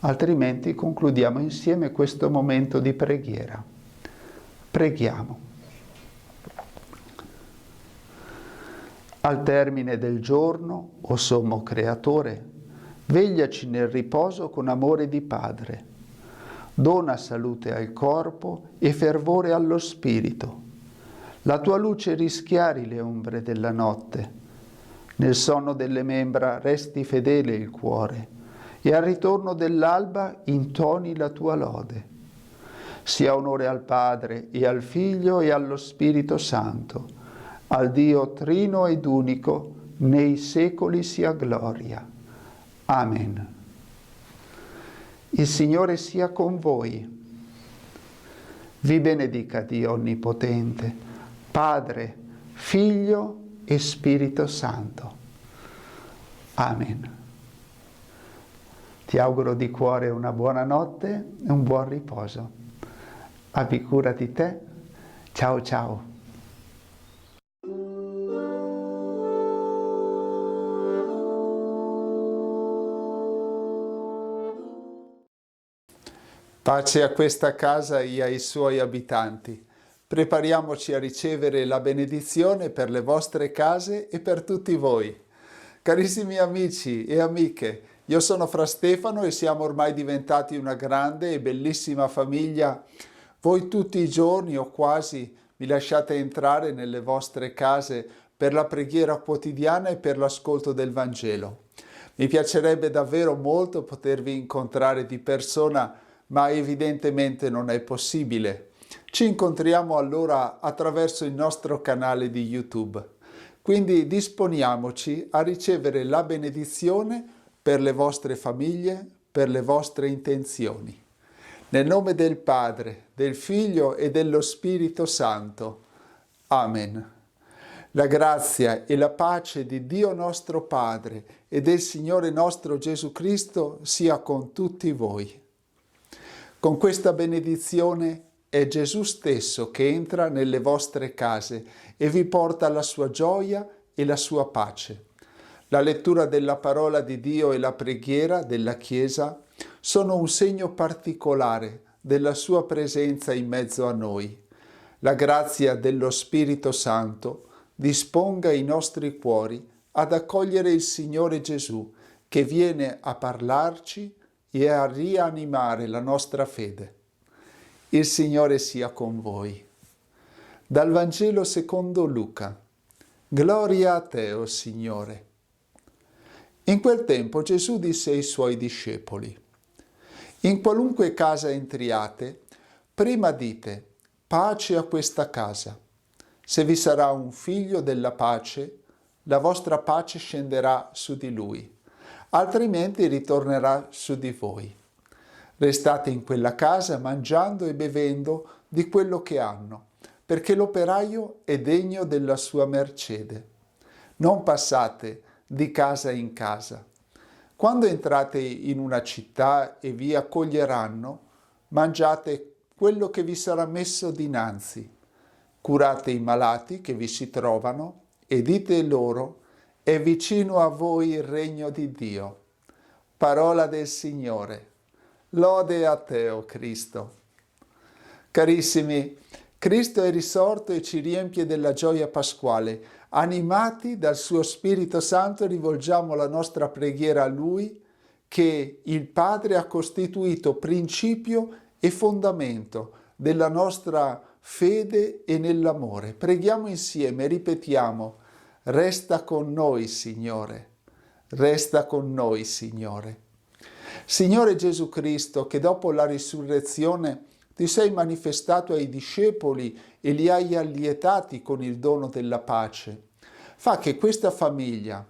altrimenti concludiamo insieme questo momento di preghiera. Preghiamo. Al termine del giorno, o sommo Creatore, vegliaci nel riposo con amore di Padre. Dona salute al corpo e fervore allo spirito. La tua luce rischiari le ombre della notte. Nel sonno delle membra resti fedele il cuore e al ritorno dell'alba intoni la tua lode. Sia onore al Padre e al Figlio e allo Spirito Santo, al Dio trino ed unico, nei secoli sia gloria. Amen. Il Signore sia con voi. Vi benedica Dio Onnipotente, Padre, Figlio e Spirito Santo. Amen. Ti auguro di cuore una buona notte e un buon riposo. Abbi cura di te. Ciao ciao. Pace a questa casa e ai suoi abitanti. Prepariamoci a ricevere la benedizione per le vostre case e per tutti voi. Carissimi amici e amiche, Io sono Fra Stefano e siamo ormai diventati una grande e bellissima famiglia. Voi tutti i giorni o quasi mi lasciate entrare nelle vostre case per la preghiera quotidiana e per l'ascolto del Vangelo. Mi piacerebbe davvero molto potervi incontrare di persona, ma evidentemente non è possibile. Ci incontriamo allora attraverso il nostro canale di YouTube. Quindi disponiamoci a ricevere la benedizione per le vostre famiglie, per le vostre intenzioni. Nel nome del Padre, del Figlio e dello Spirito Santo. Amen. La grazia e la pace di Dio nostro Padre e del Signore nostro Gesù Cristo sia con tutti voi. Con questa benedizione è Gesù stesso che entra nelle vostre case e vi porta la sua gioia e la sua pace. La lettura della parola di Dio e la preghiera della Chiesa sono un segno particolare della sua presenza in mezzo a noi. La grazia dello Spirito Santo disponga i nostri cuori ad accogliere il Signore Gesù che viene a parlarci e a rianimare la nostra fede. Il Signore sia con voi. Dal Vangelo secondo Luca. Gloria a te, o Signore. In quel tempo Gesù disse ai suoi discepoli: in qualunque casa entriate, prima dite: pace a questa casa. Se vi sarà un figlio della pace, la vostra pace scenderà su di lui, altrimenti ritornerà su di voi. Restate in quella casa mangiando e bevendo di quello che hanno, perché l'operaio è degno della sua mercede. Non passate di casa in casa. Quando entrate in una città e vi accoglieranno, mangiate quello che vi sarà messo dinanzi. Curate i malati che vi si trovano e dite loro: è vicino a voi il regno di Dio. Parola del Signore. Lode a te, o Cristo. Carissimi, Cristo è risorto e ci riempie della gioia pasquale. Animati dal suo Spirito Santo rivolgiamo la nostra preghiera a Lui, che il Padre ha costituito principio e fondamento della nostra fede e nell'amore. Preghiamo insieme, ripetiamo: resta con noi, Signore. Resta con noi, Signore. Signore Gesù Cristo, che dopo la risurrezione ti sei manifestato ai discepoli e li hai allietati con il dono della pace. Fa che questa famiglia,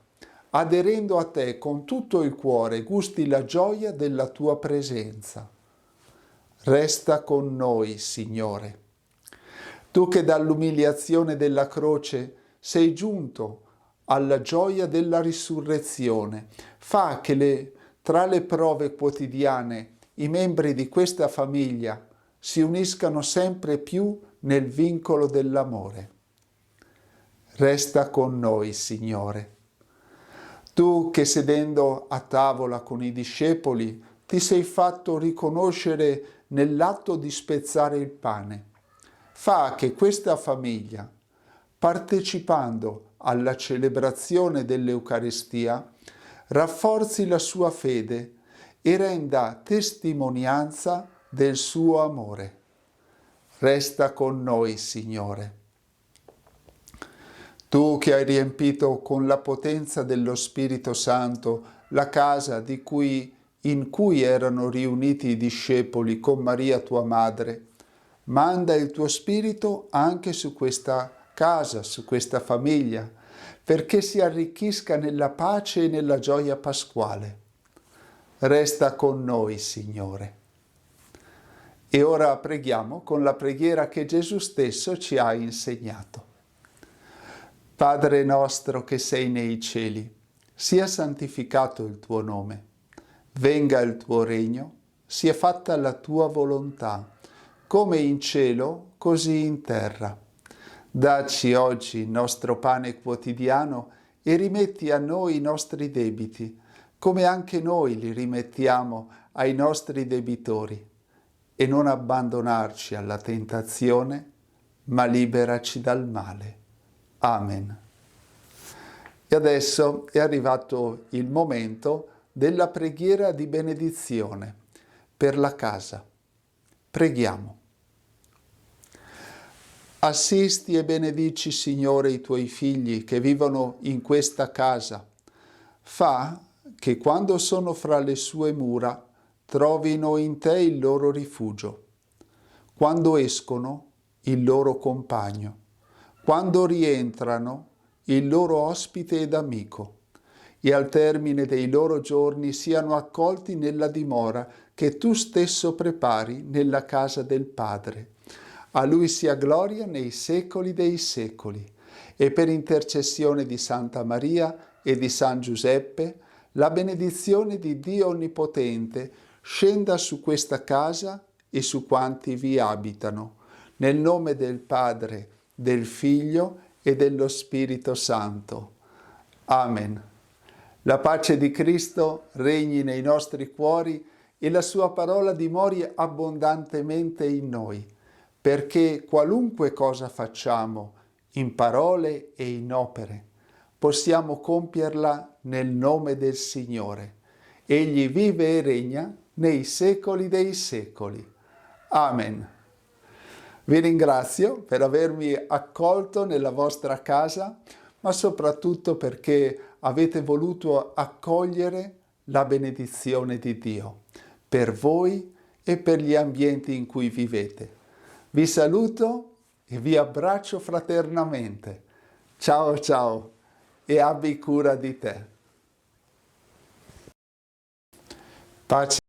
aderendo a te con tutto il cuore, gusti la gioia della tua presenza. Resta con noi, Signore. Tu che dall'umiliazione della croce sei giunto alla gioia della risurrezione, fa che tra le prove quotidiane i membri di questa famiglia si uniscano sempre più nel vincolo dell'amore. Resta con noi, Signore. Tu che sedendo a tavola con i discepoli ti sei fatto riconoscere nell'atto di spezzare il pane, fa che questa famiglia, partecipando alla celebrazione dell'Eucaristia, rafforzi la sua fede e renda testimonianza del suo amore. Resta con noi, Signore. Tu che hai riempito con la potenza dello Spirito Santo la casa in cui erano riuniti i discepoli con Maria tua madre, manda il tuo Spirito anche su questa casa, su questa famiglia, perché si arricchisca nella pace e nella gioia pasquale. Resta con noi, Signore. E ora preghiamo con la preghiera che Gesù stesso ci ha insegnato. Padre nostro che sei nei cieli, sia santificato il tuo nome. Venga il tuo regno, sia fatta la tua volontà, come in cielo, così in terra. Dacci oggi il nostro pane quotidiano e rimetti a noi i nostri debiti, come anche noi li rimettiamo ai nostri debitori. E non abbandonarci alla tentazione, ma liberaci dal male. Amen. E adesso è arrivato il momento della preghiera di benedizione per la casa. Preghiamo. Assisti e benedici, Signore, i tuoi figli che vivono in questa casa. Fa che quando sono fra le sue mura trovino in te il loro rifugio. Quando escono, il loro compagno. Quando rientrano, il loro ospite ed amico. E al termine dei loro giorni siano accolti nella dimora che tu stesso prepari nella casa del Padre. A Lui sia gloria nei secoli dei secoli. E per intercessione di Santa Maria e di San Giuseppe, la benedizione di Dio Onnipotente scenda su questa casa e su quanti vi abitano. Nel nome del Padre, del Figlio e dello Spirito Santo. Amen. La pace di Cristo regni nei nostri cuori e la sua parola dimori abbondantemente in noi, perché qualunque cosa facciamo, in parole e in opere, possiamo compierla nel nome del Signore. Egli vive e regna nei secoli dei secoli. Amen. Vi ringrazio per avermi accolto nella vostra casa, ma soprattutto perché avete voluto accogliere la benedizione di Dio per voi e per gli ambienti in cui vivete. Vi saluto e vi abbraccio fraternamente. Ciao ciao e abbi cura di te. Pace.